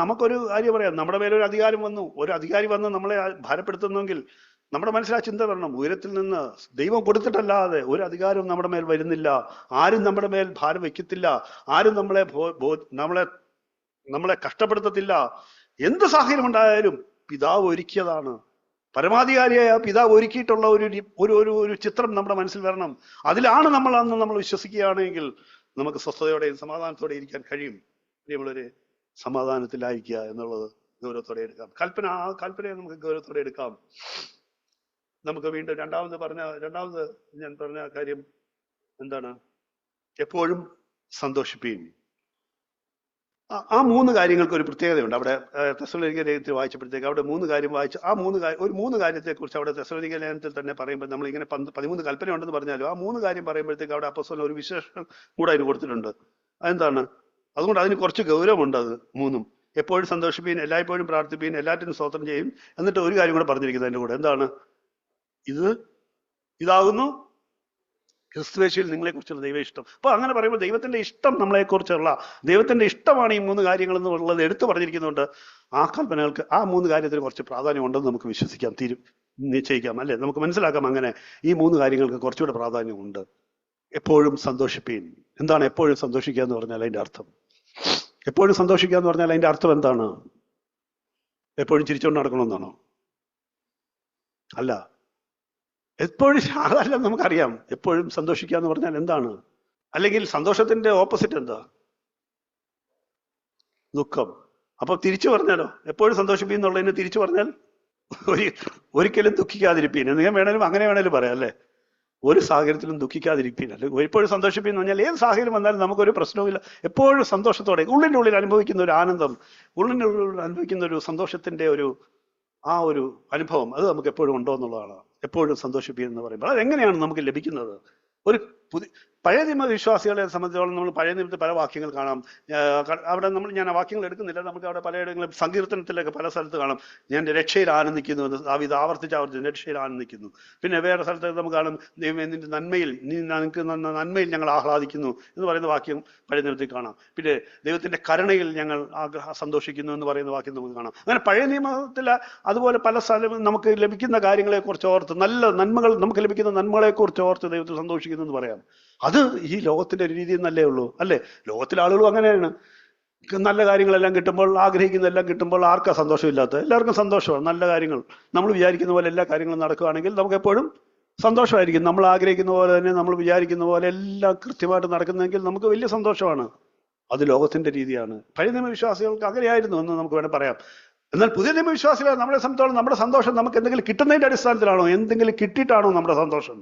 നമുക്കൊരു കാര്യം പറയാം, നമ്മുടെ മേലൊരു അധികാരം വന്നു, ഒരു അധികാരി വന്ന് നമ്മളെ ഭാരപ്പെടുത്തുന്നെങ്കിൽ നമ്മുടെ മനസ്സിൽ ആ ചിന്ത വരണം, ഉയരത്തിൽ നിന്ന് ദൈവം കൊടുത്തിട്ടല്ലാതെ ഒരു അധികാരവും നമ്മുടെ മേൽ വരുന്നില്ല, ആരും നമ്മുടെ മേൽ ഭാരം വെക്കത്തില്ല, ആരും നമ്മളെ കഷ്ടപ്പെടുത്തത്തില്ല. എന്ത് സാഹചര്യം ഉണ്ടായാലും പിതാവ് ഒരുക്കിയതാണ്. പരമാധികാരിയായ പിതാവ് ഒരുക്കിയിട്ടുള്ള ഒരു ചിത്രം നമ്മുടെ മനസ്സിൽ വരണം. അതിലാണ് നമ്മൾ വിശ്വസിക്കുകയാണെങ്കിൽ നമുക്ക് സ്വസ്ഥതയോടെയും സമാധാനത്തോടെ ഇരിക്കാൻ കഴിയും. പ്രിയമുള്ളവരെ, സമാധാനത്തിലായിരിക്കുക എന്നുള്ളത് ഗൗരവത്തോടെ എടുക്കാം. കൽപ്പനയെ നമുക്ക് ഗൗരവത്തോടെ എടുക്കാം. നമുക്ക് വീണ്ടും രണ്ടാമത് ഞാൻ പറഞ്ഞ കാര്യം, എന്താണ്? എപ്പോഴും സന്തോഷിപ്പീൻ. ആ മൂന്ന് കാര്യങ്ങൾക്ക് ഒരു പ്രത്യേകതയുണ്ട്. അവിടെ തെസ്സലോനിക്ക ലേഖനത്തിൽ വായിച്ചപ്പോഴത്തേക്ക് അവിടെ മൂന്ന് കാര്യം വായിച്ചു. ആ മൂന്ന് കാര്യത്തെക്കുറിച്ച് അവിടെ തെസ്സലോനിക്ക ലേഖനത്തിൽ തന്നെ പറയുമ്പോൾ നമ്മൾ ഇങ്ങനെ 13 കൽപ്പന ഉണ്ടെന്ന് പറഞ്ഞാലും ആ മൂന്ന് കാര്യം പറയുമ്പോഴത്തേക്ക് അവിടെ അപ്പോസ്തലൻ ഒരു വിശേഷണം കൂടെ അതിന് കൊടുത്തിട്ടുണ്ട്. അതെന്താണ്? അതുകൊണ്ട് അതിന് കുറച്ച് ഗൗരവമുണ്ട്. അത് മൂന്നും എപ്പോഴും സന്തോഷിപ്പീൻ, എല്ലായ്പ്പോഴും പ്രാർത്ഥിപ്പീൻ, എല്ലാറ്റിനും സ്തോത്രം ചെയ്യും. എന്നിട്ട് ഒരു കാര്യം കൂടെ പറഞ്ഞിരിക്കുന്നത് അതിൻ്റെ കൂടെ എന്താണ്? ഇതാകുന്നു ക്രിസ്തുവേശുവിൽ നിങ്ങളെ കുറിച്ചുള്ള ദൈവ ഇഷ്ടം. അപ്പൊ അങ്ങനെ പറയുമ്പോൾ ദൈവത്തിന്റെ ഇഷ്ടം നമ്മളെക്കുറിച്ചുള്ള ദൈവത്തിന്റെ ഇഷ്ടമാണ് ഈ മൂന്ന് കാര്യങ്ങൾ എന്നുള്ളത് എടുത്തു പറഞ്ഞിരിക്കുന്നുണ്ട്. ആ കൽപ്പനകൾക്ക് ആ മൂന്ന് കാര്യത്തിന് കുറച്ച് പ്രാധാന്യം ഉണ്ടെന്ന് നമുക്ക് വിശ്വസിക്കാം, നിശ്ചയിക്കാം, അല്ലെ? നമുക്ക് മനസ്സിലാക്കാം അങ്ങനെ ഈ മൂന്ന് കാര്യങ്ങൾക്ക് കുറച്ചുകൂടെ പ്രാധാന്യമുണ്ട്. എപ്പോഴും സന്തോഷിപ്പീൻ. എന്താണ് എപ്പോഴും സന്തോഷിക്കുക എന്ന് പറഞ്ഞാൽ അതിന്റെ അർത്ഥം? എപ്പോഴും സന്തോഷിക്കുക എന്ന് പറഞ്ഞാൽ അതിന്റെ അർത്ഥം എന്താണ്? എപ്പോഴും ചിരിച്ചുകൊണ്ട് നടക്കണമെന്നാണോ? അല്ല, എപ്പോഴും അതല്ല. നമുക്കറിയാം എപ്പോഴും സന്തോഷിക്കുക എന്ന് പറഞ്ഞാൽ എന്താണ്. അല്ലെങ്കിൽ സന്തോഷത്തിന്റെ ഓപ്പോസിറ്റ് എന്താ? ദുഃഖം. അപ്പൊ തിരിച്ചു പറഞ്ഞാലോ? എപ്പോഴും സന്തോഷിപ്പീൻ എന്നുള്ളതിന് തിരിച്ചു പറഞ്ഞാൽ ഒരിക്കലും ദുഃഖിക്കാതിരിപ്പീൻ എന്ന് വേണേലും അങ്ങനെ വേണേലും പറയാം, അല്ലെ? ഒരു സാഹചര്യത്തിലും ദുഃഖിക്കാതിരിപ്പീൻ. അല്ലെ, എപ്പോഴും സന്തോഷിപ്പീൻ എന്ന് പറഞ്ഞാൽ ഏത് സാഹചര്യം വന്നാലും നമുക്കൊരു പ്രശ്നവുമില്ല, എപ്പോഴും സന്തോഷത്തോടെ ഉള്ളിൻ്റെ ഉള്ളിൽ അനുഭവിക്കുന്ന ഒരു ആനന്ദം, ഉള്ളിൻ്റെ ഉള്ളിൽ അനുഭവിക്കുന്ന ഒരു സന്തോഷത്തിന്റെ ഒരു അനുഭവം അത് നമുക്ക് എപ്പോഴും ഉണ്ടോ എന്നുള്ളതാണ് എപ്പോഴും സന്തോഷിപ്പീൻ എന്ന് പറയുമ്പോൾ. അതെങ്ങനെയാണ് നമുക്ക് ലഭിക്കുന്നത്? ഒരു പഴയ നിയമ വിശ്വാസികളെ സംബന്ധിച്ചോളം നമ്മൾ പഴയ നിയമത്തിൽ പല വാക്യങ്ങൾ കാണാം. അവിടെ ഞാൻ ആ വാക്യങ്ങൾ എടുക്കുന്നില്ല. നമുക്ക് അവിടെ പലയിടങ്ങളും സങ്കീർത്തനത്തിലൊക്കെ പല സ്ഥലത്ത് കാണാം, ഞാൻ രക്ഷയിൽ ആനന്ദിക്കുന്നു എന്ന് ദാവീദ് ആവർത്തിച്ച് രക്ഷയിൽ ആനന്ദിക്കുന്നു. പിന്നെ വേറെ സ്ഥലത്ത് നമുക്ക് കാണും, ദൈവമേ നിന്റെ നന്മയിൽ നന്മയിൽ ഞങ്ങൾ ആഹ്ലാദിക്കുന്നു എന്ന് പറയുന്ന വാക്യം പഴയ നിയമത്തിൽ കാണാം. പിന്നെ ദൈവത്തിന്റെ കരുണയിൽ ഞങ്ങൾ സന്തോഷിക്കുന്നു എന്ന് പറയുന്ന വാക്യം നമുക്ക് കാണാം. അങ്ങനെ പഴയ നിയമത്തിൽ അതുപോലെ പല സ്ഥലവും നമുക്ക് ലഭിക്കുന്ന കാര്യങ്ങളെ കുറിച്ച് ഓർത്ത്, നമുക്ക് ലഭിക്കുന്ന നന്മകളെ കുറിച്ച് ഓർത്ത് ദൈവത്തിൽ സന്തോഷിക്കുന്നു എന്ന് പറയാം. അത് ഈ ലോകത്തിന്റെ ഒരു രീതി എന്നല്ലേ ഉള്ളൂ, അല്ലേ? ലോകത്തിലെ ആളുകളും അങ്ങനെയാണ്. നല്ല കാര്യങ്ങളെല്ലാം കിട്ടുമ്പോൾ, ആഗ്രഹിക്കുന്നതെല്ലാം കിട്ടുമ്പോൾ ആർക്കാ സന്തോഷമില്ലാത്ത? എല്ലാവർക്കും സന്തോഷമാണ്. നല്ല കാര്യങ്ങൾ നമ്മൾ വിചാരിക്കുന്ന പോലെ എല്ലാ കാര്യങ്ങളും നടക്കുകയാണെങ്കിൽ നമുക്ക് എപ്പോഴും സന്തോഷമായിരിക്കും. നമ്മൾ ആഗ്രഹിക്കുന്ന പോലെ തന്നെ, നമ്മൾ വിചാരിക്കുന്ന പോലെ എല്ലാം കൃത്യമായിട്ട് നടക്കുന്നെങ്കിൽ നമുക്ക് വലിയ സന്തോഷമാണ്. അത് ലോകത്തിന്റെ രീതിയാണ്. പഴയ നിയമവിശ്വാസികൾക്ക് അങ്ങനെയായിരുന്നു എന്ന് നമുക്ക് വേണേൽ പറയാം. എന്നാൽ പുതിയ നിയമവിശ്വാസികളെ നമ്മളെ സംബന്ധിച്ചോളം നമ്മുടെ സന്തോഷം നമുക്ക് എന്തെങ്കിലും കിട്ടുന്നതിന്റെ അടിസ്ഥാനത്തിലാണോ, എന്തെങ്കിലും കിട്ടിയിട്ടാണോ നമ്മുടെ സന്തോഷം?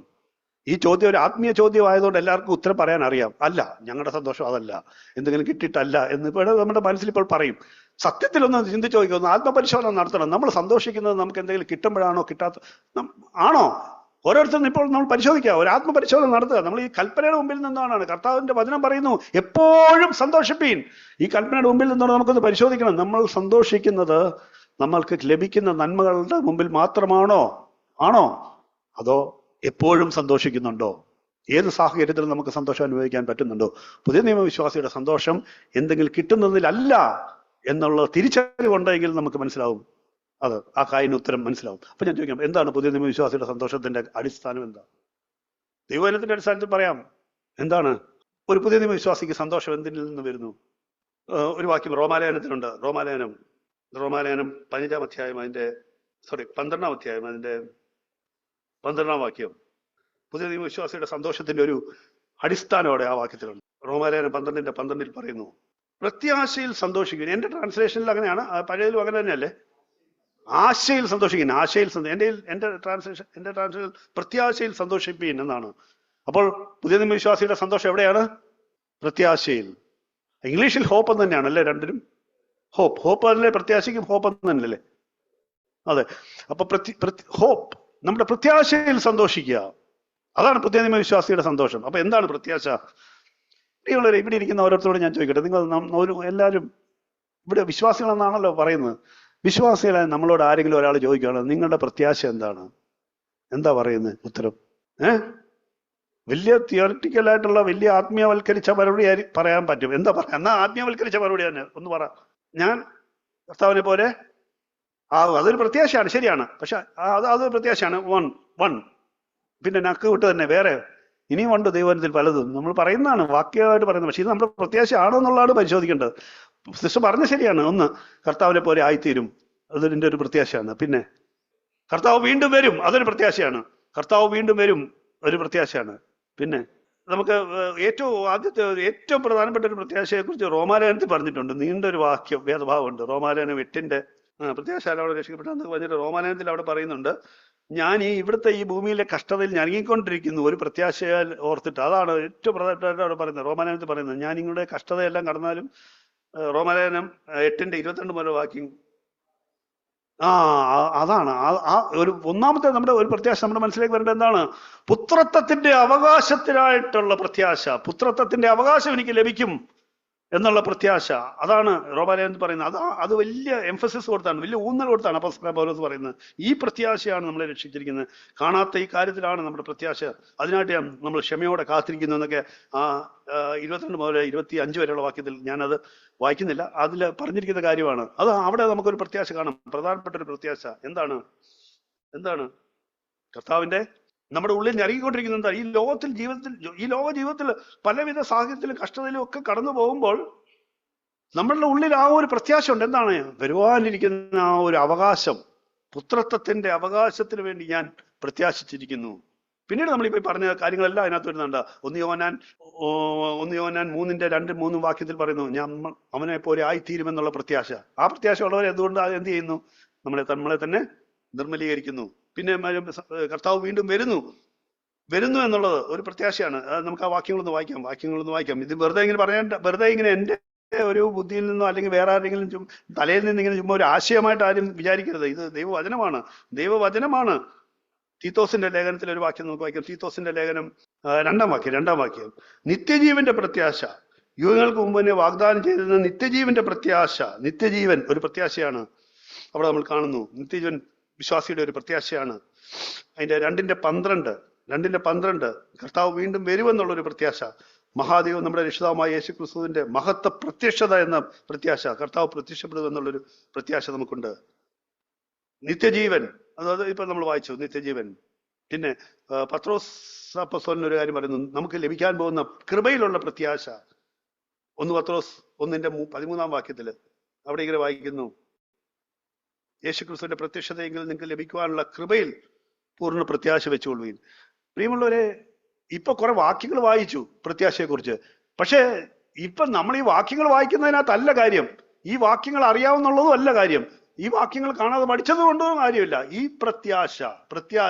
ഈ ചോദ്യം ഒരു ആത്മീയ ചോദ്യമായതുകൊണ്ട് എല്ലാവർക്കും ഉത്തരം പറയാൻ അറിയാം. അല്ല, ഞങ്ങളുടെ സന്തോഷം അതല്ല, എന്തെങ്കിലും കിട്ടിയിട്ടല്ല എന്ന് ഇപ്പോൾ നമ്മുടെ മനസ്സിൽ ഇപ്പോൾ പറയും. സത്യത്തിലൊന്ന് ചിന്തിച്ചു നോക്കുക, ഒന്ന് ആത്മപരിശോധന നടത്തണം. നമ്മൾ സന്തോഷിക്കുന്നത് നമുക്ക് എന്തെങ്കിലും കിട്ടുമ്പോഴാണോ, ആണോ? ഓരോരുത്തരും ഇപ്പോൾ നമ്മൾ പരിശോധിക്കുക, ഒരു ആത്മപരിശോധന നടത്തുക. നമ്മൾ ഈ കൽപ്പനയുടെ മുമ്പിൽ നിന്നാണ് കർത്താവിന്റെ വചനം പറയുന്നു എപ്പോഴും സന്തോഷിപ്പീൻ. ഈ കൽപ്പനയുടെ മുമ്പിൽ നിന്നാണ് നമുക്കൊന്ന് പരിശോധിക്കണം. നമ്മൾ സന്തോഷിക്കുന്നത് നമ്മൾക്ക് ലഭിക്കുന്ന നന്മകളുടെ മുമ്പിൽ മാത്രമാണോ, അതോ എപ്പോഴും സന്തോഷിക്കുന്നുണ്ടോ? ഏത് സാഹചര്യത്തിലും നമുക്ക് സന്തോഷം അനുഭവിക്കാൻ പറ്റുന്നുണ്ടോ? പുതിയ നിയമവിശ്വാസിയുടെ സന്തോഷം എന്തെങ്കിലും കിട്ടുന്നതിലല്ല എന്നുള്ള തിരിച്ചറിവുണ്ടെങ്കിൽ നമുക്ക് മനസ്സിലാവും, അത് ആ കായിന് ഉത്തരം മനസ്സിലാവും. അപ്പൊ ഞാൻ ചോദിക്കാം, എന്താണ് പുതിയ നിയമവിശ്വാസിയുടെ സന്തോഷത്തിന്റെ അടിസ്ഥാനം? എന്താ? ദൈവവചനത്തിന്റെ അടിസ്ഥാനത്തിൽ പറയാം. എന്താണ് ഒരു പുതിയ നിയമവിശ്വാസിക്ക് സന്തോഷം എന്തിൽ നിന്ന് വരുന്നു? ഒരു വാക്യം റോമാലേഖനത്തിലുണ്ട്. റോമാലേഖനം 15-ാം അധ്യായം അതിന്റെ 12-ാം അധ്യായം അതിന്റെ 12-ാം വാക്യം. പുതിയ നിയമവിശ്വാസിയുടെ സന്തോഷത്തിന്റെ ഒരു അടിസ്ഥാനോടെ ആ വാക്യത്തിലുണ്ട്. റോമാലേഖനം 12-ൽ പറയുന്നു, പ്രത്യാശയിൽ സന്തോഷിക്കുന്നു. എന്റെ ട്രാൻസ്ലേഷനിൽ അങ്ങനെയാണ്, പഴയതിലും അങ്ങനെ തന്നെയല്ലേ? ആശയിൽ സന്തോഷിക്കുന്നു. എന്റെ ട്രാൻസ്ലേഷൻ പ്രത്യാശയിൽ സന്തോഷിപ്പീൻ എന്നാണ്. അപ്പോൾ പുതിയ നിയമവിശ്വാസിയുടെ സന്തോഷം എവിടെയാണ്? പ്രത്യാശയിൽ. ഇംഗ്ലീഷിൽ ഹോപ്പ് എന്ന് തന്നെയാണ്, അല്ലേ? രണ്ടിനും ഹോപ്പ് അല്ലേ? പ്രത്യാശയ്ക്കും ഹോപ്പ് എന്ന് തന്നെയല്ലേ? അതെ. അപ്പൊ ഹോപ്പ്, നമ്മുടെ പ്രത്യാശയിൽ സന്തോഷിക്കുക, അതാണ് പുതിയ നിയമവിശ്വാസിയുടെ സന്തോഷം. അപ്പൊ എന്താണ് പ്രത്യാശ? ഇവിടെ ഇരിക്കുന്ന ഓരോരുത്തരോട് ഞാൻ ചോദിക്കട്ടെ, നിങ്ങൾ എല്ലാവരും ഇവിടെ വിശ്വാസികളെന്നാണല്ലോ പറയുന്നത്. വിശ്വാസികളായ നമ്മളോട് ആരെങ്കിലും ഒരാൾ ചോദിക്കുകയാണ് നിങ്ങളുടെ പ്രത്യാശ എന്താണ്? എന്താ പറയുന്നത് ഉത്തരം? വലിയ തിയറിറ്റിക്കലായിട്ടുള്ള വലിയ ആത്മീയവൽക്കരിച്ച മറുപടി പറയാൻ പറ്റും. എന്താ പറയാ? എന്നാ ആത്മീയവൽക്കരിച്ച മറുപടി തന്നെ ഒന്ന് പറ. ഞാൻ കർത്താവിനെ പോലെ അതൊരു പ്രത്യാശയാണ്, ശരിയാണ്. പക്ഷെ അതൊരു പ്രത്യാശയാണ്. വൺ പിന്നെ നക്ക് വിട്ട് തന്നെ വേറെ ഇനിയും ഉണ്ട് ദൈവത്തിൽ പലതും നമ്മൾ പറയുന്നതാണ്, വാക്യമായിട്ട് പറയുന്നത്. പക്ഷെ ഇത് നമ്മുടെ പ്രത്യാശ ആണോ എന്നുള്ളതാണ് പരിശോധിക്കേണ്ടത്. സിസ്റ്റർ പറഞ്ഞ ശരിയാണ്. ഒന്ന്, കർത്താവിനെ പോലെ ആയിത്തീരും, അതിൻ്റെ ഒരു പ്രത്യാശയാണ്. പിന്നെ കർത്താവ് വീണ്ടും വരും, അതൊരു പ്രത്യാശയാണ്. കർത്താവ് വീണ്ടും വരും, ഒരു പ്രത്യാശയാണ്. പിന്നെ നമുക്ക് ഏറ്റവും പ്രധാനപ്പെട്ട ഒരു പ്രത്യാശയെ കുറിച്ച് റോമാലേഖനത്തിൽ പറഞ്ഞിട്ടുണ്ട്. നീണ്ടൊരു വാക്യം വേദഭാവമുണ്ട്. റോമാലേഖനം 8-ന്റെ പ്രത്യാശ അവിടെ രക്ഷിക്കപ്പെട്ടെന്ന് പറഞ്ഞിട്ട് റോമാലേഖനത്തിൽ അവിടെ പറയുന്നുണ്ട്. ഞാൻ ഇവിടുത്തെ ഈ ഭൂമിയിലെ കഷ്ടതയിൽ ഞരങ്ങിക്കൊണ്ടിരിക്കുന്നു ഒരു പ്രത്യാശയാൽ ഓർത്തിട്ട്. അതാണ് ഏറ്റവും പ്രധാനമായിട്ട് അവിടെ പറയുന്നത്, റോമാലേഖനത്തിൽ പറയുന്നത്. ഞാൻ നിങ്ങളുടെ കഷ്ടതയെല്ലാം കടന്നാലും, റോമാലേഖനം 8:22 മുതൽ വാക്യം. അതാണ് ഒരു ഒന്നാമത്തെ നമ്മുടെ ഒരു പ്രത്യാശ നമ്മുടെ മനസ്സിലേക്ക് വരേണ്ടത് എന്താണ്? പുത്രത്വത്തിന്റെ അവകാശത്തിനായിട്ടുള്ള പ്രത്യാശ. പുത്രത്വത്തിന്റെ അവകാശം എനിക്ക് ലഭിക്കും എന്നുള്ള പ്രത്യാശ. അതാണ് റോമാലേഖനത്തിൽ പറയുന്നത്. അത് വലിയ എംഫസിസ് കൊടുത്താണ്, വലിയ ഊന്നൽ കൊടുത്താണ് അപ്പോസ്തലൻ പൗലോസ് പറയുന്നത്. ഈ പ്രത്യാശയാണ് നമ്മളെ രക്ഷിച്ചിരിക്കുന്നത്. കാണാത്ത ഈ കാര്യത്തിലാണ് നമ്മുടെ പ്രത്യാശ. അതിനായിട്ട് നമ്മൾ ക്ഷമയോടെ കാത്തിരിക്കുന്നു എന്നൊക്കെ 22 മുതൽ 25 വരെയുള്ള വാക്യത്തിൽ, ഞാനത് വായിക്കുന്നില്ല, അതിൽ പറഞ്ഞിരിക്കുന്ന കാര്യമാണ്. അത് അവിടെ നമുക്കൊരു പ്രത്യാശ കാണാം, പ്രധാനപ്പെട്ട ഒരു പ്രത്യാശ. എന്താണ് കർത്താവിന്റെ നമ്മുടെ ഉള്ളിൽ ഞരങ്ങിക്കൊണ്ടിരിക്കുന്നത് എന്താ? ഈ ലോക ജീവിതത്തിൽ പലവിധ സാഹചര്യത്തിലും കഷ്ടതയിലും ഒക്കെ കടന്നു പോകുമ്പോൾ നമ്മളുടെ ഉള്ളിൽ ആ ഒരു പ്രത്യാശ ഉണ്ട്. എന്താണ്? വരുവാനിരിക്കുന്ന ആ ഒരു അവകാശം, പുത്രത്വത്തിന്റെ അവകാശത്തിന് വേണ്ടി ഞാൻ പ്രത്യാശിച്ചിരിക്കുന്നു. പിന്നീട് നമ്മളിപ്പോ പറഞ്ഞ കാര്യങ്ങളെല്ലാം അതിനകത്ത് വരുന്നുണ്ട്. 1 യോഹന്നാൻ 3:2-3 വാക്യത്തിൽ പറയുന്നു, ഞാൻ അവനെ പോലെ ആയിത്തീരുമെന്നുള്ള പ്രത്യാശ. ആ പ്രത്യാശ ഉള്ളവരെ എന്തുകൊണ്ട് എന്ത് ചെയ്യുന്നു? നമ്മളെ തന്നെ നിർമ്മലീകരിക്കുന്നു. പിന്നെ കർത്താവ് വീണ്ടും വരുന്നു എന്നുള്ളത് ഒരു പ്രത്യാശയാണ്. നമുക്ക് ആ വാക്യങ്ങളൊന്ന് വായിക്കാം. ഇത് വെറുതെ ഇങ്ങനെ എൻ്റെ ഒരു ബുദ്ധിയിൽ നിന്നോ അല്ലെങ്കിൽ വേറെ ആരെങ്കിലും തലയിൽ നിന്ന് ഇങ്ങനെ ചുമ്മാ ഒരു ആശയമായിട്ട് ആരും വിചാരിക്കരുത്. ഇത് ദൈവവചനമാണ്. തീത്തോസിന്റെ ലേഖനത്തിൽ ഒരു വാക്യം നമുക്ക് വായിക്കാം. തീത്തോസിന്റെ ലേഖനം 2-ാം വാക്യം. നിത്യജീവന്റെ പ്രത്യാശ, യുഗങ്ങൾക്ക് മുമ്പ് തന്നെ വാഗ്ദാനം ചെയ്തിരുന്ന നിത്യജീവന്റെ പ്രത്യാശ. നിത്യജീവൻ ഒരു പ്രത്യാശയാണ് അവിടെ നമ്മൾ കാണുന്നു. നിത്യജീവൻ വിശ്വാസിയുടെ ഒരു പ്രത്യാശയാണ്. അതിന്റെ 2:12 കർത്താവ് വീണ്ടും വരുമെന്നുള്ളൊരു പ്രത്യാശ. മഹാദൈവം നമ്മുടെ രക്ഷിതാവുമായ യേശു ക്രിസ്തുവിന്റെ മഹത്വ പ്രത്യക്ഷത എന്ന പ്രത്യാശ. കർത്താവ് പ്രത്യക്ഷപ്പെടുമെന്നുള്ളൊരു പ്രത്യാശ നമുക്കുണ്ട്. നിത്യജീവൻ, അതായത് ഇപ്പൊ നമ്മൾ വായിച്ചു നിത്യജീവൻ. പിന്നെ പത്രോസ് അപ്പോസ്തലൻ ഒരു കാര്യം പറയുന്നു, നമുക്ക് ലഭിക്കാൻ പോകുന്ന കൃപയിലുള്ള പ്രത്യാശ. 1 പത്രോസ് 1:13 വാക്യത്തില് അവിടെ ഇങ്ങനെ വായിക്കുന്നു, യേശുക്രിസ്തുവിന്റെ പ്രത്യക്ഷതയെങ്കിൽ നിങ്ങൾക്ക് ലഭിക്കുവാനുള്ള കൃപയിൽ പൂർണ്ണ പ്രത്യാശ വെച്ചുകൊള്ളുകയും. പ്രിയമുള്ളവരെ, ഇപ്പൊ കുറെ വാക്യങ്ങൾ വായിച്ചു പ്രത്യാശയെ കുറിച്ച്. പക്ഷേ ഇപ്പൊ നമ്മൾ ഈ വാക്യങ്ങൾ വായിക്കുന്നതിനകത്തല്ല കാര്യം, ഈ വാക്യങ്ങൾ അറിയാവുന്നുള്ളതും അല്ല കാര്യം, ഈ വാക്യങ്ങൾ കാണാതെ പഠിച്ചത് കൊണ്ടും കാര്യമില്ല. ഈ പ്രത്യാശ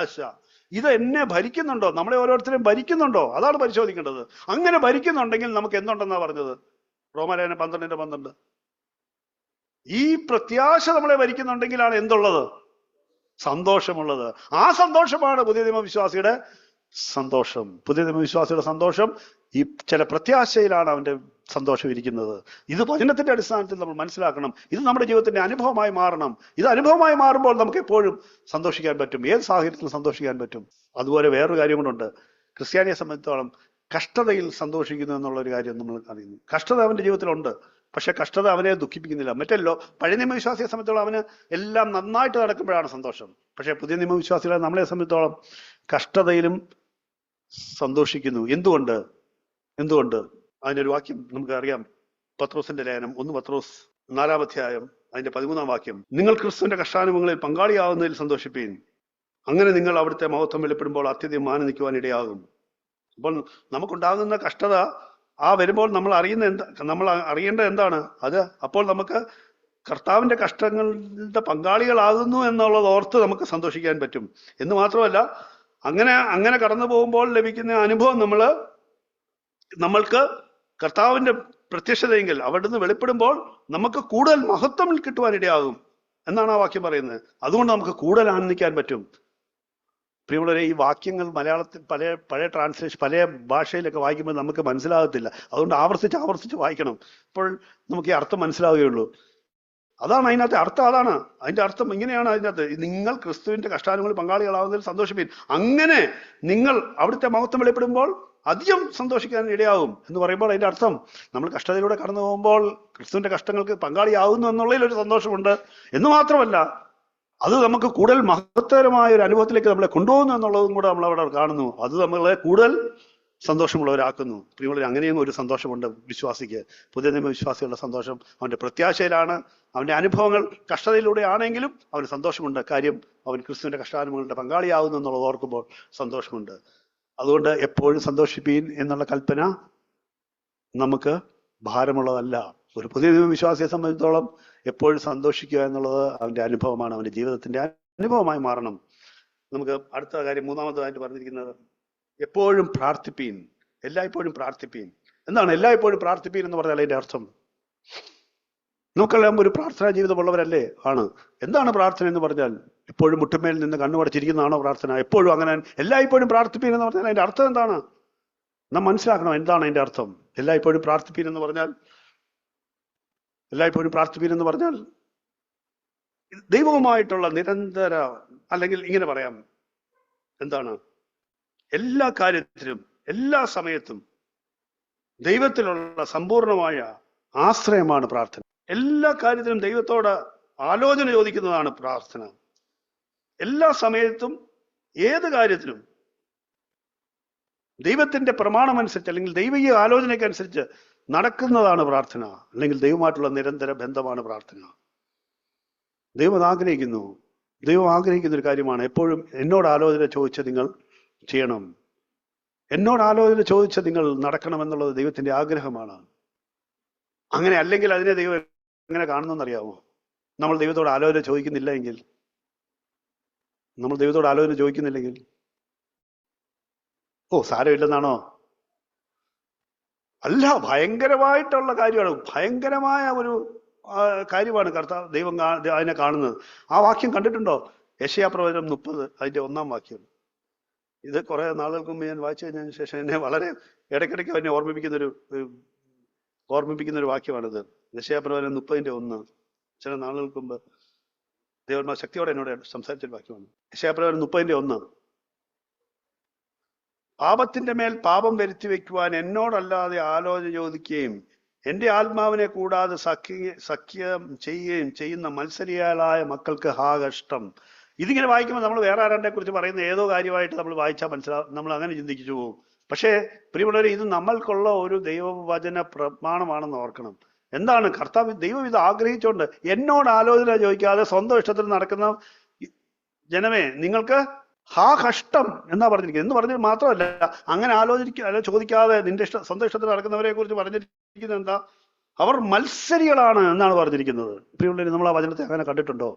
ഇത് എന്നെ ഭരിക്കുന്നുണ്ടോ? നമ്മളെ ഓരോരുത്തരെയും ഭരിക്കുന്നുണ്ടോ? അതാണ് പരിശോധിക്കേണ്ടത്. അങ്ങനെ ഭരിക്കുന്നുണ്ടെങ്കിൽ നമുക്ക് എന്തുണ്ടെന്നാ പറഞ്ഞത്? റോമാലേഖനം 12:12. ഈ പ്രത്യാശ നമ്മളെ ഭരിക്കുന്നുണ്ടെങ്കിലാണ് എന്തുള്ളത്? സന്തോഷമുള്ളത്. ആ സന്തോഷമാണ് പുതിയ നിയമവിശ്വാസിയുടെ സന്തോഷം. പുതിയ നിയമവിശ്വാസിയുടെ സന്തോഷം ഈ ചില പ്രത്യാശയിലാണ് അവന്റെ സന്തോഷം ഇരിക്കുന്നത്. ഇത് വചനത്തിന്റെ അടിസ്ഥാനത്തിൽ നമ്മൾ മനസ്സിലാക്കണം. ഇത് നമ്മുടെ ജീവിതത്തിന്റെ അനുഭവമായി മാറണം. ഇത് അനുഭവമായി മാറുമ്പോൾ നമുക്ക് എപ്പോഴും സന്തോഷിക്കാൻ പറ്റും, ഏത് സാഹചര്യത്തിലും സന്തോഷിക്കാൻ പറ്റും. അതുപോലെ വേറൊരു കാര്യം കൊണ്ടുണ്ട്. ക്രിസ്ത്യാനിയെ സംബന്ധിച്ചോളം കഷ്ടതയിൽ സന്തോഷിക്കുന്നു എന്നുള്ളൊരു കാര്യം നമ്മൾ അറിയുന്നു. കഷ്ടത അവന്റെ ജീവിതത്തിലുണ്ട്, പക്ഷെ കഷ്ടത അവനെ ദുഃഖിപ്പിക്കുന്നില്ല. മറ്റല്ലോ പഴയ നിയമവിശ്വാസിയെ സംബന്ധിച്ചോളം അവന് എല്ലാം നന്നായിട്ട് നടക്കുമ്പോഴാണ് സന്തോഷം. പക്ഷെ പുതിയ നിയമവിശ്വാസികളെ നമ്മളെ സംബന്ധിച്ചോളം കഷ്ടതയിലും സന്തോഷിക്കുന്നു. എന്തുകൊണ്ട്? അതിനൊരു വാക്യം നമുക്ക് അറിയാം. പത്രോസിന്റെ ലേഖനം 1 പത്രോസ് 4-ാം അധ്യായം അതിന്റെ 13-ാം വാക്യം. നിങ്ങൾ ക്രിസ്തുവിന്റെ കഷ്ടാനുഭവങ്ങളിൽ പങ്കാളിയാവുന്നതിൽ സന്തോഷിപ്പീൻ, അങ്ങനെ നിങ്ങൾ അവിടുത്തെ മഹത്വം വെളിപ്പെടുമ്പോൾ അത്യധികം മാനം നിൽക്കുവാൻ ഇടയാകും. അപ്പോൾ നമുക്കുണ്ടാകുന്ന കഷ്ടത വരുമ്പോൾ നമ്മൾ അറിയേണ്ടത് എന്താണ്? അത് അപ്പോൾ നമുക്ക് കർത്താവിന്റെ കഷ്ടങ്ങളുടെ പങ്കാളികളാകുന്നു എന്നുള്ളത് ഓർത്ത് നമുക്ക് സന്തോഷിക്കാൻ പറ്റും. എന്ന് മാത്രമല്ല, അങ്ങനെ കടന്നു പോകുമ്പോൾ ലഭിക്കുന്ന അനുഭവം നമ്മൾക്ക് കർത്താവിന്റെ പ്രത്യക്ഷതയെങ്കിൽ അവിടുന്ന് വെളിപ്പെടുമ്പോൾ നമുക്ക് കൂടുതൽ മഹത്വം കിട്ടുവാൻ ഇടയാകും എന്നാണ് ആ വാക്യം പറയുന്നത്. അതുകൊണ്ട് നമുക്ക് കൂടുതൽ ആനന്ദിക്കാൻ പറ്റും. പ്രിയമുള്ളവരെ, ഈ വാക്യങ്ങൾ മലയാളത്തിൽ പഴയ ട്രാൻസ്ലേഷൻ പല ഭാഷയിലൊക്കെ വായിക്കുമ്പോൾ നമുക്ക് മനസ്സിലാകത്തില്ല. അതുകൊണ്ട് ആവർത്തിച്ച് വായിക്കണം. അപ്പോൾ നമുക്ക് ഈ അർത്ഥം മനസ്സിലാവുകയുള്ളൂ. അതാണ് അതിനകത്ത് അർത്ഥം. അതിന്റെ അർത്ഥം ഇങ്ങനെയാണ്. അതിനകത്ത് നിങ്ങൾ ക്രിസ്തുവിന്റെ കഷ്ടാനുഭവങ്ങളിൽ പങ്കാളികളാവുന്നതിൽ സന്തോഷിപ്പീൻ, അങ്ങനെ നിങ്ങൾ അവിടുത്തെ മഹത്വം വെളിപ്പെടുമ്പോൾ അധികം സന്തോഷിക്കാൻ ഇടയാകും എന്ന് പറയുമ്പോൾ അതിന്റെ അർത്ഥം നമ്മൾ കഷ്ടതയിലൂടെ കടന്നു പോകുമ്പോൾ ക്രിസ്തുവിന്റെ കഷ്ടങ്ങൾക്ക് പങ്കാളിയാവുന്നു എന്നുള്ളതിൽ ഒരു സന്തോഷമുണ്ട്. എന്ന് മാത്രമല്ല, അത് നമുക്ക് കൂടുതൽ മഹത്തരമായ ഒരു അനുഭവത്തിലേക്ക് നമ്മളെ കൊണ്ടുപോകുന്നു എന്നുള്ളതും കൂടെ നമ്മൾ അവിടെ കാണുന്നു. അത് നമ്മളെ കൂടുതൽ സന്തോഷമുള്ളവരാക്കുന്നു. പ്രിയമുള്ളവർ, അങ്ങനെയും ഒരു സന്തോഷമുണ്ട് വിശ്വാസിക്ക്. പുതിയ നിയമ വിശ്വാസികളുടെ സന്തോഷം അവന്റെ പ്രത്യാശയിലാണ്. അവന്റെ അനുഭവങ്ങൾ കഷ്ടതയിലൂടെ ആണെങ്കിലും അവന് സന്തോഷമുണ്ട്. കാര്യം അവൻ ക്രിസ്തുവിന്റെ കഷ്ടാനുഭവങ്ങളുടെ പങ്കാളിയാവുന്നു എന്നുള്ളത് ഓർക്കുമ്പോൾ സന്തോഷമുണ്ട്. അതുകൊണ്ട് എപ്പോഴും സന്തോഷിപ്പീൻ എന്നുള്ള കൽപ്പന നമുക്ക് ഭാരമുള്ളതല്ല. ഒരു പുതിയ വിശ്വാസിയെ സംബന്ധിച്ചിടത്തോളം എപ്പോഴും സന്തോഷിക്കുക എന്നുള്ളത് അവന്റെ അനുഭവമാണ്, അവന്റെ ജീവിതത്തിന്റെ അനുഭവമായി മാറണം. നമുക്ക് അടുത്ത കാര്യം മൂന്നാമതായിട്ട് പറഞ്ഞിരിക്കുന്നത് എപ്പോഴും പ്രാർത്ഥിപ്പീൻ, എല്ലായ്പ്പോഴും പ്രാർത്ഥിപ്പീൻ. എന്താണ് എല്ലായ്പ്പോഴും പ്രാർത്ഥിപ്പീൻ എന്ന് പറഞ്ഞാൽ അതിന്റെ അർത്ഥം? നമുക്കെല്ലാം ഒരു പ്രാർത്ഥനാ ജീവിതമുള്ളവരല്ലേ ആണ്. എന്താണ് പ്രാർത്ഥന എന്ന് പറഞ്ഞാൽ? എപ്പോഴും മുട്ടുമേൽ നിന്ന് കണ്ണുപടച്ചിരിക്കുന്നതാണോ പ്രാർത്ഥന? എപ്പോഴും അങ്ങനെ എല്ലായ്പ്പോഴും പ്രാർത്ഥിപ്പീൻ എന്ന് പറഞ്ഞാൽ അതിന്റെ അർത്ഥം എന്താണ്? നാം മനസ്സിലാക്കണം എന്താണ് അതിന്റെ അർത്ഥം. എല്ലായ്പ്പോഴും പ്രാർത്ഥിപ്പീൻ എന്ന് പറഞ്ഞാൽ, എല്ലായ്പ്പോഴും പ്രാർത്ഥിപ്പീൻ എന്ന് പറഞ്ഞാൽ ദൈവവുമായിട്ടുള്ള നിരന്തര, അല്ലെങ്കിൽ ഇങ്ങനെ പറയാം, എന്താണ്, എല്ലാ കാര്യത്തിലും എല്ലാ സമയത്തും ദൈവത്തിലുള്ള സമ്പൂർണമായ ആശ്രയമാണ് പ്രാർത്ഥന. എല്ലാ കാര്യത്തിലും ദൈവത്തോട് ആലോചന ചോദിക്കുന്നതാണ് പ്രാർത്ഥന. എല്ലാ സമയത്തും ഏത് കാര്യത്തിലും ദൈവത്തിന്റെ പ്രമാണമനുസരിച്ച് അല്ലെങ്കിൽ ദൈവീയ ആലോചനയ്ക്കനുസരിച്ച് നടക്കുന്നതാണ് പ്രാർത്ഥന. അല്ലെങ്കിൽ ദൈവമായിട്ടുള്ള നിരന്തര ബന്ധമാണ് പ്രാർത്ഥന. ദൈവം ആഗ്രഹിക്കുന്ന ഒരു കാര്യമാണ് എപ്പോഴും എന്നോട് ആലോചന ചോദിച്ച് നിങ്ങൾ ചെയ്യണം, എന്നോട് ആലോചന ചോദിച്ച് നിങ്ങൾ നടക്കണം എന്നുള്ളത് ദൈവത്തിന്റെ ആഗ്രഹമാണ്. അങ്ങനെ അല്ലെങ്കിൽ അതിനെ ദൈവം എങ്ങനെ കാണുന്നറിയാമോ? നമ്മൾ ദൈവത്തോട് ആലോചന ചോദിക്കുന്നില്ലെങ്കിൽ, സാരമില്ലെന്നാണോ? അല്ല, ഭയങ്കരമായിട്ടുള്ള കാര്യമാണ്, ഭയങ്കരമായ ഒരു കാര്യമാണ് കർത്താവ് ദൈവം അതിനെ കാണുന്നത്. ആ വാക്യം കണ്ടിട്ടുണ്ടോ? യെശയ്യാപ്രവചനം 30 അതിന്റെ 1-ാം വാക്യം. ഇത് കുറെ നാളുകൾക്ക് മുമ്പ് ഞാൻ വായിച്ചു കഴിഞ്ഞതിന് ശേഷം എന്നെ വളരെ ഇടയ്ക്കിടയ്ക്ക് എന്നെ ഓർമ്മിപ്പിക്കുന്ന ഒരു വാക്യമാണിത്. യെശയ്യാപ്രവചനം 30:1. ചില നാളുകൾക്ക് മുമ്പ് ദൈവന്മാർ ശക്തിയോടെ എന്നോട് സംസാരിച്ചൊരു വാക്യമാണ്. യെശയ്യാപ്രവചനം 30:1. പാപത്തിന്റെ മേൽ പാപം വരുത്തി വെക്കുവാൻ എന്നോടല്ലാതെ ആലോചന ചോദിക്കുകയും എന്റെ ആത്മാവിനെ കൂടാതെ സഖ്യം ചെയ്യുകയും ചെയ്യുന്ന മത്സരിയാളായ മക്കൾക്ക് ഹാ കഷ്ടം. ഇതിങ്ങനെ വായിക്കുമ്പോൾ നമ്മൾ വേറെ ആരാണ്ടെ കുറിച്ച് പറയുന്ന ഏതോ കാര്യമായിട്ട് നമ്മൾ വായിച്ചാൽ നമ്മൾ അങ്ങനെ ചിന്തിച്ചു പോകും. പക്ഷേ പ്രിയമുള്ളവരെ, ഇത് നമ്മൾക്കുള്ള ഒരു ദൈവവചന പ്രമാണമാണെന്ന് ഓർക്കണം. എന്താണ് കർത്താവ് ദൈവം ഇത് ആഗ്രഹിച്ചുകൊണ്ട് എന്നോട് ആലോചന ചോദിക്കാതെ സ്വന്തം ഇഷ്ടത്തിൽ നടക്കുന്ന ജനമേ നിങ്ങൾക്ക് ഹാ കഷ്ടം എന്നാ പറഞ്ഞിരിക്കുന്നത്. എന്ന് പറഞ്ഞത് മാത്രമല്ല, അങ്ങനെ ചോദിക്കാതെ നിന്റെ സ്വന്തം ഇഷ്ടത്തിൽ നടക്കുന്നവരെ കുറിച്ച് പറഞ്ഞിരിക്കുന്നത് എന്താ? അവർ മത്സരികളാണ് എന്നാണ് പറഞ്ഞിരിക്കുന്നത്. പ്രിയമുള്ളവരെ, നമ്മൾ ആ വചനത്തെ അങ്ങനെ കണ്ടിട്ടുണ്ടോ?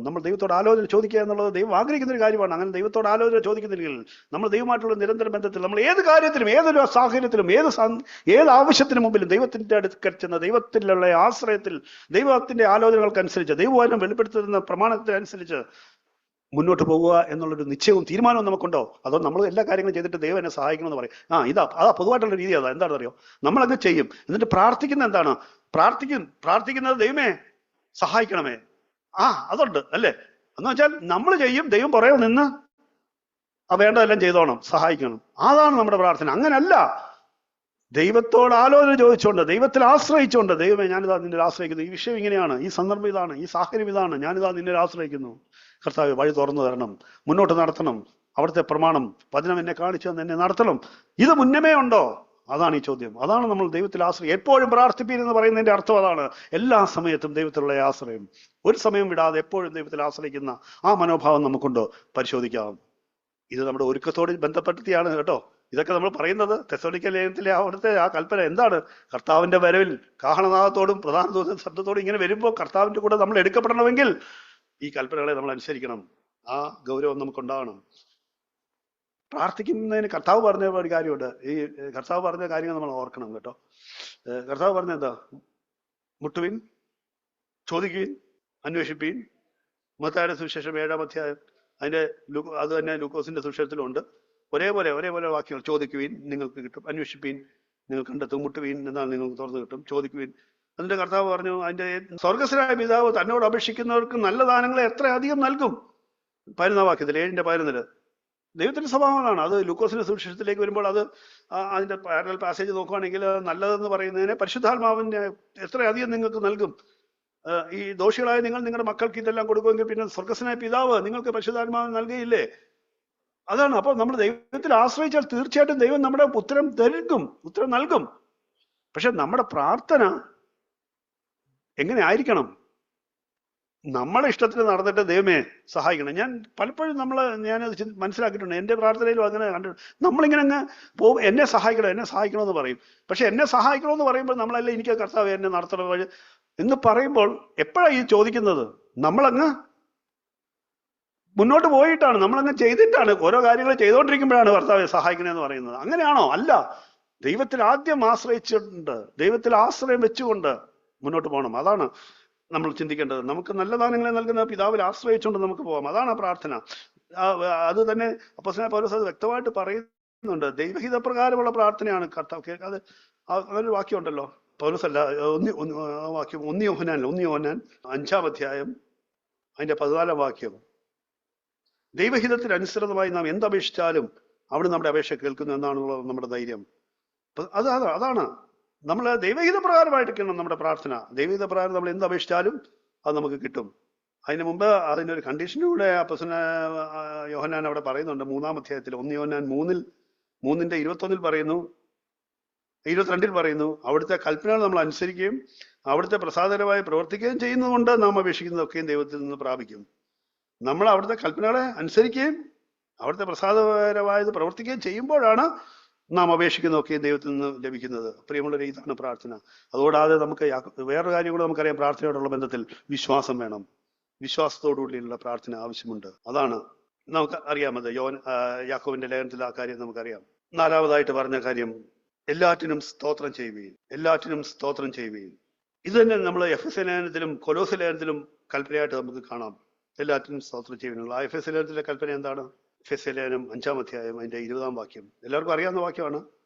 നമ്മൾ ദൈവത്തോട് ആലോചന ചോദിക്കുക എന്നുള്ളത് ദൈവം ആഗ്രഹിക്കുന്ന ഒരു കാര്യമാണ്. അങ്ങനെ ദൈവത്തോട് ആലോചന ചോദിക്കുന്നില്ലെങ്കിൽ നമ്മൾ ദൈവമായിട്ടുള്ള നിരന്തര ബന്ധത്തിൽ, നമ്മൾ ഏത് കാര്യത്തിലും, ഏതൊരു സാഹചര്യത്തിലും, ഏത് ആവശ്യത്തിന് മുമ്പിലും ദൈവത്തിന്റെ അടുക്കൽ ചെന്ന് ദൈവത്തിലുള്ള ആശ്രയത്തിൽ, ദൈവത്തിന്റെ ആലോചനകൾക്കനുസരിച്ച്, ദൈവവചനം വെളിപ്പെടുത്തുന്ന പ്രമാണത്തിനനുസരിച്ച് മുന്നോട്ട് പോകുക എന്നുള്ളൊരു നിശ്ചയവും തീരുമാനവും നമുക്കുണ്ടോ? അതോ നമ്മൾ എല്ലാ കാര്യങ്ങളും ചെയ്തിട്ട് ദൈവം എന്നെ സഹായിക്കണമെന്ന് പറയും. അതാ പൊതുവായിട്ടുള്ള രീതി. എന്താണെന്ന് അറിയോ? നമ്മളങ്ങ് ചെയ്യും, എന്നിട്ട് പ്രാർത്ഥിക്കുന്ന എന്താണ്? പ്രാർത്ഥിക്കുന്നത് ദൈവമേ സഹായിക്കണമേ. അതുണ്ട് അല്ലേ? എന്ന് വെച്ചാൽ നമ്മൾ ചെയ്യും, ദൈവം പുറകെ നിന്ന് വേണ്ടതെല്ലാം ചെയ്തോണം, സഹായിക്കണം. അതാണ് നമ്മുടെ പ്രാർത്ഥന. അങ്ങനല്ല, ദൈവത്തോട് ആലോചന ചോദിച്ചുകൊണ്ട്, ദൈവത്തിൽ ആശ്രയിച്ചുകൊണ്ട്, ദൈവമേ ഞാനിതാ നിന്നിൽ ആശ്രയിക്കുന്നു, ഈ വിഷയം ഇങ്ങനെയാണ്, ഈ സന്ദർഭം ഇതാണ്, ഈ സാഹചര്യം ഇതാണ്, ഞാനിതാ നിന്നിൽ ആശ്രയിക്കുന്നു, കർത്താവ് വഴി തുറന്നു തരണം, മുന്നോട്ട് നടത്തണം, അവിടുത്തെ പ്രമാണം വചനം എന്നെ കാണിച്ചു തന്ന് എന്നെ നടത്തണം. ഇത് മുന്നമേ ഉണ്ടോ? അതാണ് ഈ ചോദ്യം. അതാണ് നമ്മൾ ദൈവത്തിൽ ആശ്രയം. എപ്പോഴും പ്രാർത്ഥിപ്പീൻ എന്ന് പറയുന്നതിന്റെ അർത്ഥം അതാണ്. എല്ലാ സമയത്തും ദൈവത്തിലുള്ള ആശ്രയം, ഒരു സമയം വിടാതെ എപ്പോഴും ദൈവത്തിൽ ആശ്രയിക്കുന്ന ആ മനോഭാവം നമുക്കുണ്ടോ? പരിശോധിക്കാം. ഇത് നമ്മുടെ ഒരുക്കത്തോട് ബന്ധപ്പെടുത്തിയാണ് കേട്ടോ ഇതൊക്കെ നമ്മൾ പറയുന്നത്. തെസ്സലോനിക്ക ലേഖനത്തിലെ അവിടുത്തെ ആ കൽപ്പന എന്താണ്? കർത്താവിന്റെ വരവിൽ കാഹളനാദത്തോടും പ്രധാന ദൂതൻ ശബ്ദത്തോടും ഇങ്ങനെ വരുമ്പോൾ കർത്താവിന്റെ കൂടെ നമ്മൾ എടുക്കപ്പെടണമെങ്കിൽ ഈ കൽപ്പനകളെ നമ്മൾ അനുസരിക്കണം. ആ ഗൗരവം നമുക്കുണ്ടാകണം. പ്രാർത്ഥിക്കുന്നതിന് കർത്താവ് പറഞ്ഞ ഒരു കാര്യമുണ്ട്. ഈ കർത്താവ് പറഞ്ഞ കാര്യങ്ങൾ നമ്മൾ ഓർക്കണം കേട്ടോ. കർത്താവ് പറഞ്ഞ എന്താ? മുട്ടുവിൻ, ചോദിക്കുവിൻ, അന്വേഷിപ്പീൻ. മത്തായിയുടെ സുവിശേഷം 7-ാം അധ്യായം അതിന്റെ അത് തന്നെ ലൂക്കോസിന്റെ സുവിശേഷത്തിലുണ്ട്. ഒരേപോലെ വാക്യങ്ങൾ. ചോദിക്കുവിൻ നിങ്ങൾക്ക് കിട്ടും, അന്വേഷിപ്പീൻ നിങ്ങൾ കണ്ടെത്തും, മുട്ടുവീൻ എന്നാൽ നിങ്ങൾക്ക് തുറന്നു കിട്ടും, ചോദിക്കുവിൻ. അതിന്റെ കർത്താവ് പറഞ്ഞു, അതിന്റെ സ്വർഗസ്വനായ പിതാവ് തന്നോട് അപേക്ഷിക്കുന്നവർക്ക് നല്ല ദാനങ്ങളെ എത്ര അധികം നൽകും. 11-ാം വാക്യത്തിൽ 7-ന്റെ ദൈവത്തിന്റെ സ്വഭാവമാണ് അത്. ലൂക്കോസിന്റെ സുവിശേഷത്തിലേക്ക് വരുമ്പോൾ അത് അതിന്റെ പാരലൽ പാസേജ് നോക്കുകയാണെങ്കിൽ നല്ലതെന്ന് പറയുന്നതിനെ പരിശുദ്ധാത്മാവിനെ എത്ര അധികം നിങ്ങൾക്ക് നൽകും. ഈ ദോഷികളായ നിങ്ങൾ നിങ്ങളുടെ മക്കൾക്ക് ഇതെല്ലാം കൊടുക്കുമെങ്കിൽ പിന്നെ സ്വർഗസ്വനായ പിതാവ് നിങ്ങൾക്ക് പരിശുദ്ധാത്മാവ് നൽകുകയില്ലേ? അതാണ്. അപ്പോൾ നമ്മൾ ദൈവത്തിൽ ആശ്രയിച്ചാൽ തീർച്ചയായിട്ടും ദൈവം നമ്മുടെ ഉത്തരം നൽകും. പക്ഷെ നമ്മുടെ പ്രാർത്ഥന എങ്ങനെ ആയിരിക്കണം? നമ്മളെ ഇഷ്ടത്തിന് നടന്നിട്ട് ദൈവമേ സഹായിക്കണം. ഞാൻ പലപ്പോഴും ഞാനത് മനസ്സിലാക്കിയിട്ടുണ്ട്. എൻ്റെ പ്രാർത്ഥനയിലും അങ്ങനെ കണ്ടിട്ടുണ്ട്. നമ്മളിങ്ങനെ അങ്ങ് പോകും, എന്നെ സഹായിക്കണമെന്ന് പറയും. പക്ഷെ എന്നെ സഹായിക്കണമെന്ന് പറയുമ്പോൾ നമ്മളല്ല എനിക്ക് കർത്താവ് എന്നെ നടത്തണം വഴി എന്ന് പറയുമ്പോൾ എപ്പോഴാണ് ഈ ചോദിക്കുന്നത്? നമ്മളങ്ങ് മുന്നോട്ട് പോയിട്ടാണ്, നമ്മളങ്ങ് ചെയ്തിട്ടാണ്, ഓരോ കാര്യങ്ങൾ ചെയ്തുകൊണ്ടിരിക്കുമ്പോഴാണ് കർത്താവെ സഹായിക്കണേന്ന് പറയുന്നത്. അങ്ങനെയാണോ? അല്ല. ദൈവത്തിൽ ആദ്യം ആശ്രയിച്ചിട്ടുണ്ട്, ദൈവത്തിൽ ആശ്രയം വെച്ചുകൊണ്ട് മുന്നോട്ട് പോകണം. അതാണ് നമ്മൾ ചിന്തിക്കേണ്ടത്. നമുക്ക് നല്ല ദാനങ്ങളെ നൽകുന്ന പിതാവിൽ ആശ്രയിച്ചുകൊണ്ട് നമുക്ക് പോകാം. അതാണ് പ്രാർത്ഥന. അത് തന്നെ അപ്പോസ്തലനായ പൗലോസ് അത് വ്യക്തമായിട്ട് പറയുന്നുണ്ട്. ദൈവഹിത പ്രകാരമുള്ള പ്രാർത്ഥനയാണ് കർത്താവ് കേൾക്കാതെ. അങ്ങനൊരു വാക്യം ഉണ്ടല്ലോ, പൗലോസ് അല്ല, വാക്യം 1 യോഹന്നാൻ 5-ാം അധ്യായം അതിന്റെ 14-ാം വാക്യം. ദൈവഹിതത്തിന് അനുസൃതമായി നാം എന്തപേക്ഷിച്ചാലും അവിടെ നമ്മുടെ അപേക്ഷ കേൾക്കുന്നു എന്നാണുള്ളത് നമ്മുടെ ധൈര്യം. അതാണ് നമ്മൾ ദൈവഹിത പ്രകാരമായിട്ടൊക്കെയാണ് നമ്മുടെ പ്രാർത്ഥന. ദൈവഹിത പ്രകാരം നമ്മൾ എന്തപേക്ഷിച്ചാലും അത് നമുക്ക് കിട്ടും. അതിന് മുമ്പ് അതിനൊരു കണ്ടീഷനിലൂടെ അപ്പോസ്തലനായ യോഹന്നാൻ അവിടെ പറയുന്നുണ്ട്. 3-ാം അധ്യായത്തിൽ 1 യോഹന്നാൻ 3-ന്റെ 21 പറയുന്നു, 22 പറയുന്നു, അവിടുത്തെ കൽപ്പനകൾ നമ്മൾ അനുസരിക്കുകയും അവിടുത്തെ പ്രസാദകരമായി പ്രവർത്തിക്കുകയും ചെയ്യുന്നതുകൊണ്ട് നാം അപേക്ഷിക്കുന്നതൊക്കെയും ദൈവത്തിൽ നിന്ന് പ്രാപിക്കും. നമ്മൾ അവിടുത്തെ കൽപ്പനകളെ അനുസരിക്കുകയും അവിടുത്തെ പ്രസാദകരമായത് പ്രവർത്തിക്കുകയും ചെയ്യുമ്പോഴാണ് നാം അപേക്ഷിക്കുന്നതൊക്കെ ദൈവത്തിൽ നിന്ന് ലഭിക്കുന്നത്. പ്രിയമുള്ളവരെ, ഇതാണ് പ്രാർത്ഥന. അതുകൂടാതെ നമുക്ക് വേറൊരു കാര്യം കൂടെ നമുക്കറിയാം. പ്രാർത്ഥനയോടുള്ള ബന്ധത്തിൽ വിശ്വാസം വേണം. വിശ്വാസത്തോടുകൂടിയുള്ള പ്രാർത്ഥന ആവശ്യമുണ്ട്. അതാണ് നമുക്ക് അറിയാമത്. യാക്കോബിന്റെ ലേഖനത്തിൽ ആ കാര്യം നമുക്കറിയാം. 4-ാമതായിട്ട് പറഞ്ഞ കാര്യം, എല്ലാറ്റിനും സ്തോത്രം ചെയ്യുകയും. എല്ലാറ്റിനും സ്തോത്രം ചെയ്യുകയും. ഇത് തന്നെ നമ്മൾ എഫെസ്യ ലേഖനത്തിലും കൊലോസ്യ ലേഖനത്തിലും കൽപ്പനയായിട്ട് നമുക്ക് കാണാം. എല്ലാറ്റിനും സ്തോത്രം ചെയ്യുവാനുള്ള. ആ എഫെസ്യ ലേഖനത്തിലെ കൽപ്പന എന്താണ്? എഫെസ്യ ലേഖനം 5-ാം അധ്യായം അതിന്റെ 20-ാം വാക്യം എല്ലാവർക്കും അറിയാവുന്ന വാക്യമാണ്.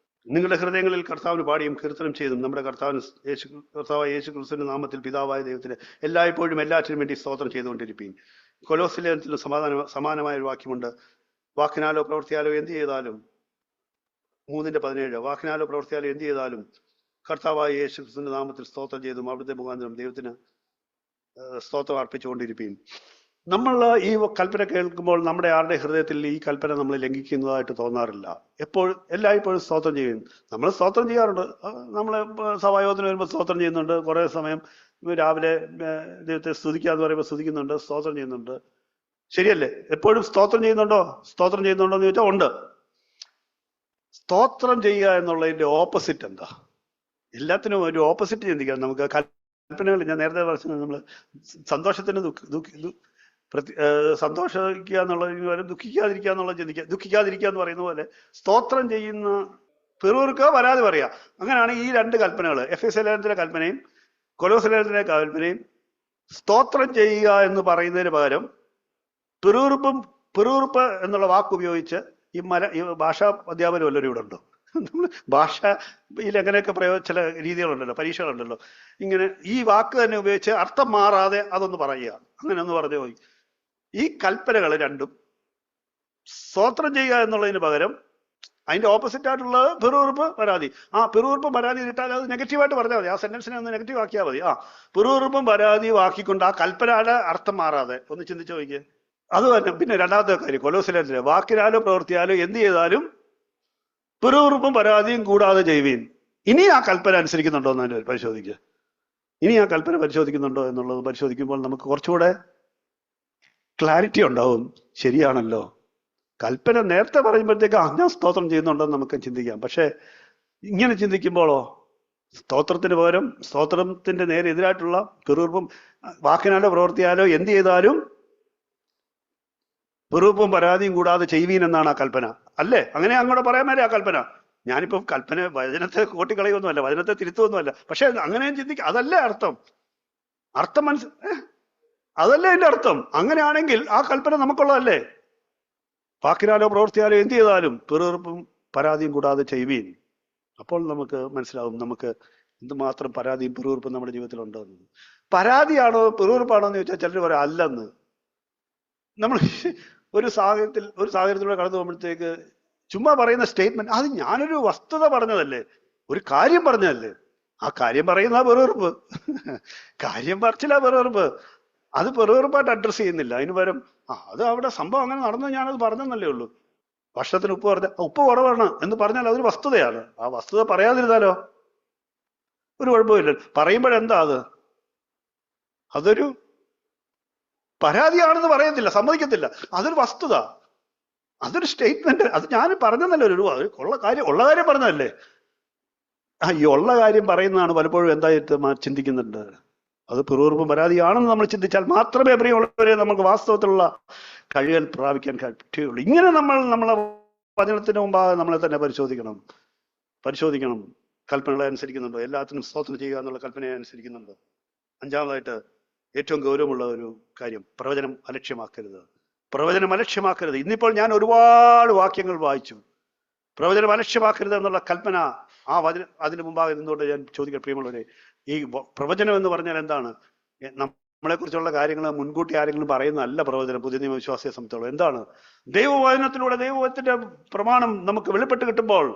നിങ്ങളുടെ ഹൃദയങ്ങളിൽ കർത്താവിന് പാടിയും കീർത്തനം ചെയ്തും നമ്മുടെ കർത്താവായ യേശു ക്രിസ്തുവിന്റെ നാമത്തിൽ പിതാവായ ദൈവത്തിന് എല്ലായ്പ്പോഴും എല്ലാറ്റിനും വേണ്ടി സ്തോത്രം ചെയ്തുകൊണ്ടിരിപ്പീൻ. കൊലോസ്യ ലേഖനത്തിൽ സമാനമായ ഒരു വാക്യമുണ്ട്. വാക്കിനാലോ പ്രവർത്തിയാലോ എന്ത് ചെയ്താലും, 3:17, വാക്കിനാലോ പ്രവർത്തിയാലോ എന്ത് ചെയ്താലും കർത്താവായ യേശു ക്രിസ്തുവിന്റെ നാമത്തിൽ സ്തോത്രം ചെയ്തും അവിടുത്തെ മുഖാന്തരം ദൈവത്തിന് സ്തോത്രം അർപ്പിച്ചുകൊണ്ടിരിപ്പീൻ. നമ്മൾ ഈ കൽപ്പന കേൾക്കുമ്പോൾ നമ്മുടെ ആരുടെ ഹൃദയത്തിൽ ഈ കൽപ്പന നമ്മൾ ലംഘിക്കുന്നതായിട്ട് തോന്നാറില്ല. എല്ലായ്പ്പോഴും സ്തോത്രം ചെയ്യും. നമ്മൾ സ്തോത്രം ചെയ്യാറുണ്ട്. നമ്മൾ സഭായോഗത്തിന് വരുമ്പോൾ സ്തോത്രം ചെയ്യുന്നുണ്ട്. കുറേ സമയം രാവിലെ ദൈവത്തെ സ്തുതിക്കാന്ന് പറയുമ്പോൾ സ്തുതിക്കുന്നുണ്ട്, സ്തോത്രം ചെയ്യുന്നുണ്ട്. ശരിയല്ലേ? എപ്പോഴും സ്തോത്രം ചെയ്യുന്നുണ്ടോ എന്ന് ചോദിച്ചാൽ ഉണ്ട്. സ്തോത്രം ചെയ്യുക എന്നുള്ളതിന്റെ ഓപ്പോസിറ്റ് എന്താ? എല്ലാത്തിനും ഒരു ഓപ്പോസിറ്റ് ചിന്തിക്കാം നമുക്ക്. കൽപ്പനകൾ ഞാൻ നേരത്തെ പറഞ്ഞത്, നമ്മൾ സന്തോഷത്തിന് സന്തോഷിക്കുക എന്നുള്ളതിന് പകരം ദുഃഖിക്കാതിരിക്കുക എന്നുള്ള ദുഃഖിക്കാതിരിക്കുക എന്ന് പറയുന്ന പോലെ സ്തോത്രം ചെയ്യുന്ന പിറുപിറുക്കുക, പരാതി പറയുക. അങ്ങനെയാണ് ഈ 2 കൽപ്പനകൾ, എഫെസ്യ ലേഖനത്തിലെ കൽപ്പനയും കൊലോസ്യ ലേഖനത്തിലെ കൽപ്പനയും. സ്തോത്രം ചെയ്യുക എന്ന് പറയുന്നതിന് പകരം പിറുപിറുപ്പ് എന്നുള്ള വാക്ക് ഉപയോഗിച്ച് ഈ ഭാഷാ അധ്യാപനം വല്ലവരും ഇവിടെ ഉണ്ടോ? ഭാഷയിൽ എങ്ങനെയൊക്കെ ചില രീതികളുണ്ടല്ലോ, പരീക്ഷകളുണ്ടല്ലോ. ഇങ്ങനെ ഈ വാക്ക് തന്നെ ഉപയോഗിച്ച് അർത്ഥം മാറാതെ അതൊന്ന് പറയുക, അങ്ങനെ ഒന്ന് പറഞ്ഞു പോയി. ഈ കൽപ്പനകൾ 2 സ്തോത്രം ചെയ്യുക എന്നുള്ളതിന് പകരം അതിന്റെ ഓപ്പോസിറ്റ് ആയിട്ടുള്ളത് പിറുപിറുപ്പ്, പരാതി. പിറുപിറുപ്പ് പരാതി ഇട്ടാൽ അത് നെഗറ്റീവായിട്ട് പറഞ്ഞാൽ മതി. ആ സെന്റൻസിനെ ഒന്ന് നെഗറ്റീവ് ആക്കിയാൽ മതി. പിറുപിറുപ്പും പരാതിയും ആക്കിക്കൊണ്ട് ആ കൽപ്പനയുടെ അർത്ഥം മാറാതെ ഒന്ന് ചിന്തിച്ചു നോക്കിയേ. അത് തന്നെ. പിന്നെ 2-ാമത്തെ കാര്യം, കൊലോസ്യ ലേഖനത്തിലെ വാക്കിനാലോ പ്രവർത്തിയാലോ എന്ത് ചെയ്താലും പിറുപിറുപ്പും പരാതിയും കൂടാതെ ചെയ്യുവീൻ. ഇനി ആ കൽപ്പന അനുസരിക്കുന്നുണ്ടോ എന്ന് പരിശോധിക്കുക. ഇനി ആ കൽപ്പന പരിശോധിക്കുന്നുണ്ടോ എന്നുള്ളത് പരിശോധിക്കുമ്പോൾ നമുക്ക് കുറച്ചുകൂടെ ക്ലാരിറ്റി ഉണ്ടാവും. ശരിയാണല്ലോ, കൽപ്പന നേരത്തെ പറയുമ്പോഴത്തേക്ക് ഞാൻ സ്തോത്രം ചെയ്യുന്നുണ്ടെന്ന് നമുക്ക് ചിന്തിക്കാം. പക്ഷെ ഇങ്ങനെ ചിന്തിക്കുമ്പോഴോ സ്തോത്രത്തിന് പകരം സ്തോത്രത്തിന്റെ നേരെ എതിരായിട്ടുള്ള പിറുപിറുപ്പും, വാക്കിനാലോ പ്രവർത്തിയാലോ എന്ത് ചെയ്താലും പിറുപിറുപ്പും പരാതിയും കൂടാതെ ചെയ്യുവീൻ എന്നാണ് ആ കൽപ്പന. അല്ലേ? അങ്ങനെ അങ്ങോട്ട് പറയാൻ മേലെ ആ കൽപ്പന. ഞാനിപ്പം വചനത്തെ കൂട്ടിക്കളയൊന്നുമല്ല, വചനത്തെ തിരുത്തുമൊന്നുമല്ല. പക്ഷെ അങ്ങനെയും ചിന്തിക്കുക. അതല്ലേ അർത്ഥം അതല്ലേ അതിന്റെ അർത്ഥം. അങ്ങനെയാണെങ്കിൽ ആ കൽപ്പന നമുക്കുള്ളതല്ലേ? വാക്കിനാലോ പ്രവർത്തിയാലോ എന്ത് ചെയ്താലും പിറുപിറുപ്പും പരാതിയും കൂടാതെ ചെയ്യുവീൻ. അപ്പോൾ നമുക്ക് മനസ്സിലാവും നമുക്ക് എന്തുമാത്രം പരാതിയും പിറുപിറുപ്പും നമ്മുടെ ജീവിതത്തിലുണ്ടോ എന്ന്. പരാതിയാണോ പിറുപിറുപ്പാണോ എന്ന് ചോദിച്ചാൽ ചിലർ പറയാം അല്ലെന്ന്. നമ്മൾ ഒരു സാഹചര്യത്തിലൂടെ കടന്നു പോകുമ്പോഴത്തേക്ക് ചുമ്മാ പറയുന്ന സ്റ്റേറ്റ്മെന്റ്, അത് ഞാനൊരു വസ്തുത പറഞ്ഞതല്ലേ, ഒരു കാര്യം പറഞ്ഞതല്ലേ. ആ കാര്യം പറയുന്ന പിറുപിറുപ്പ്, കാര്യം പറച്ചില്ല പിറുപിറുപ്പ്. അത് പിറുപിറുപ്പായിട്ട് അഡ്രസ് ചെയ്യുന്നില്ല. അതിന് പകരം അത് അവിടെ സംഭവം അങ്ങനെ നടന്നു, ഞാനത് പറഞ്ഞെന്നല്ലേ ഉള്ളൂ. ഭക്ഷണത്തിന് ഉപ്പ് കുറവാണ് എന്ന് പറഞ്ഞാൽ അതൊരു വസ്തുതയാണ്. ആ വസ്തുത പറയാതിരുന്നാലോ ഒരു കുഴപ്പമില്ല. പറയുമ്പോഴെന്താ അതൊരു പരാതിയാണെന്ന് പറയത്തില്ല, സമ്മതിക്കത്തില്ല. അതൊരു വസ്തുത, അതൊരു സ്റ്റേറ്റ്മെന്റ്. അത് ഞാൻ പറഞ്ഞെന്നല്ലേ ഉള്ള കാര്യം പറഞ്ഞതല്ലേ. ഈ ഉള്ള കാര്യം പറയുന്നതാണ് പലപ്പോഴും എന്തായിട്ട് ചിന്തിക്കുന്നുണ്ട്. അത് പിറുപിറുപ്പും പരാതിയാണെന്ന് നമ്മൾ ചിന്തിച്ചാൽ മാത്രമേ പ്രിയമുള്ളവരെ നമുക്ക് വാസ്തവത്തിലുള്ള കഴുകൽ പ്രാപിക്കാൻ പറ്റുകയുള്ളൂ. ഇങ്ങനെ നമ്മളെ വചനത്തിന് മുമ്പാകെ നമ്മളെ തന്നെ പരിശോധിക്കണം. കൽപ്പനകളെ അനുസരിക്കുന്നുണ്ടോ? എല്ലാത്തിനും സ്തോത്രം ചെയ്യുക എന്നുള്ള കൽപ്പനയെ അനുസരിക്കുന്നുണ്ടോ? അഞ്ചാമതായിട്ട് ഏറ്റവും ഗൗരവമുള്ള ഒരു കാര്യം, പ്രവചനം അലക്ഷ്യമാക്കരുത്. ഇന്നിപ്പോൾ ഞാൻ ഒരുപാട് വാക്യങ്ങൾ വായിച്ചു. പ്രവചനം അലക്ഷ്യമാക്കരുത് എന്നുള്ള കൽപ്പന അതിന് മുമ്പാകെ നിന്നുകൊണ്ട് ഞാൻ ചോദിക്കാം, പ്രിയമുള്ളവരെ, ഈ പ്രവചനം എന്ന് പറഞ്ഞാൽ എന്താണ്? നമ്മളെ കുറിച്ചുള്ള കാര്യങ്ങൾ മുൻകൂട്ടി ആരെങ്കിലും പറയുന്നതല്ല പ്രവചനം. പുതിയ നിയമ വിശ്വാസിയെ സംബന്ധിച്ചോളം എന്താണ്? ദൈവവചനത്തിലൂടെ ദൈവത്തിന്റെ പ്രമാണം നമുക്ക് വെളിപ്പെട്ട് കിട്ടുമ്പോൾ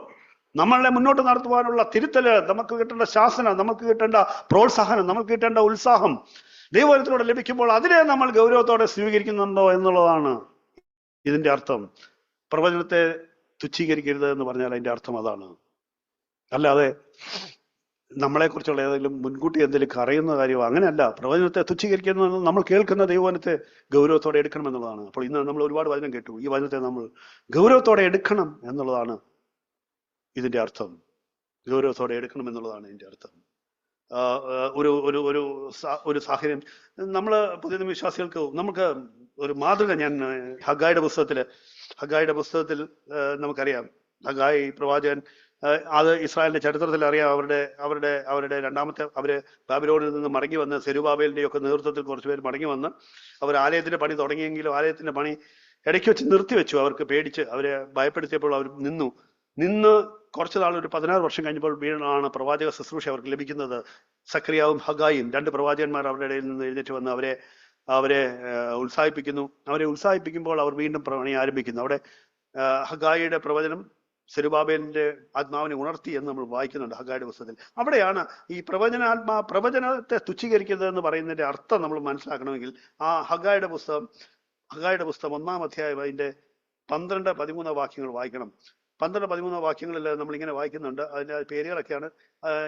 നമ്മളെ മുന്നോട്ട് നടത്തുവാനുള്ള തിരുത്തല്, നമുക്ക് കിട്ടേണ്ട ശാസന, നമുക്ക് കിട്ടേണ്ട പ്രോത്സാഹനം, നമുക്ക് കിട്ടേണ്ട ഉത്സാഹം ദൈവവചനത്തിലൂടെ ലഭിക്കുമ്പോൾ അതിനെ നമ്മൾ ഗൗരവത്തോടെ സ്വീകരിക്കുന്നുണ്ടോ എന്നുള്ളതാണ് ഇതിന്റെ അർത്ഥം. പ്രവചനത്തെ തുച്ഛീകരിക്കരുത് എന്ന് പറഞ്ഞാൽ അതിന്റെ അർത്ഥം അതാണ്. അല്ലാതെ നമ്മളെക്കുറിച്ചുള്ള ഏതെങ്കിലും മുൻകൂട്ടി എന്തെങ്കിലും അറിയുന്ന കാര്യമോ അങ്ങനെയല്ല. പ്രവചനത്തെ തുച്ഛീകരിക്കുന്നത് നമ്മൾ കേൾക്കുന്ന ദൈവവചനത്തെ ഗൗരവത്തോടെ എടുക്കണം എന്നുള്ളതാണ്. അപ്പോൾ ഇന്ന് നമ്മൾ ഒരുപാട് വചനം കേട്ടു. ഈ വചനത്തെ നമ്മൾ ഗൗരവത്തോടെ എടുക്കണം എന്നുള്ളതാണ് ഇതിന്റെ അർത്ഥം. ഗൗരവത്തോടെ എടുക്കണം എന്നുള്ളതാണ് ഇതിന്റെ അർത്ഥം. ഒരു സാഹചര്യം നമ്മൾ പുതിയ വിശ്വാസികൾക്ക് നമുക്ക് ഒരു മാതൃക, ഞാൻ ഹഗായിയുടെ പുസ്തകത്തിൽ നമുക്കറിയാം, ഹഗായി പ്രവാചകൻ, അത് ഇസ്രായേലിന്റെ ചരിത്രത്തിൽ അറിയാം. അവരുടെ രണ്ടാമത്തെ അവര് ബാബിലോണിൽ നിന്ന് മടങ്ങി വന്ന് സെരുബാബേലിന്റെ ഒക്കെ നേതൃത്വത്തിൽ കുറച്ചുപേർ മടങ്ങി വന്ന് അവർ ആലയത്തിന്റെ പണി തുടങ്ങിയെങ്കിലും ആലയത്തിന്റെ പണി ഇടയ്ക്ക് വെച്ച് നിർത്തിവെച്ചു. അവർക്ക് പേടിച്ച്, അവരെ ഭയപ്പെടുത്തിയപ്പോൾ അവർ നിന്ന് കുറച്ചു നാൾ, ഒരു 16 വർഷം കഴിഞ്ഞപ്പോൾ വീണാണ് പ്രവാചക ശുശ്രൂഷ അവർക്ക് ലഭിക്കുന്നത്. സക്രിയാവും ഹഗായും, 2 പ്രവാചകന്മാർ അവരുടെ ഇടയിൽ നിന്ന് എഴുന്നേറ്റ് വന്ന് അവരെ ഉത്സാഹിപ്പിക്കുമ്പോൾ അവർ വീണ്ടും പണി ആരംഭിക്കുന്നു. അവിടെ ഹഗായിയുടെ പ്രവചനം സെരുബാബേലിന്റെ ആത്മാവിനെ ഉണർത്തി എന്ന് നമ്മൾ വായിക്കുന്നുണ്ട് ഹഗായിയുടെ പുസ്തകത്തിൽ. അവിടെയാണ് ഈ പ്രവചനത്തെ തുച്ഛീകരിക്കരുത് എന്ന് പറയുന്നതിന്റെ അർത്ഥം നമ്മൾ മനസ്സിലാക്കണമെങ്കിൽ ആ ഹഗായിയുടെ പുസ്തകം 1-ാം അധ്യായം അതിന്റെ 12-13 വാക്യങ്ങൾ വായിക്കണം. 12-13 വാക്യങ്ങളിൽ നമ്മളിങ്ങനെ വായിക്കുന്നുണ്ട്. അതിന്റെ പേരുകളൊക്കെയാണ്.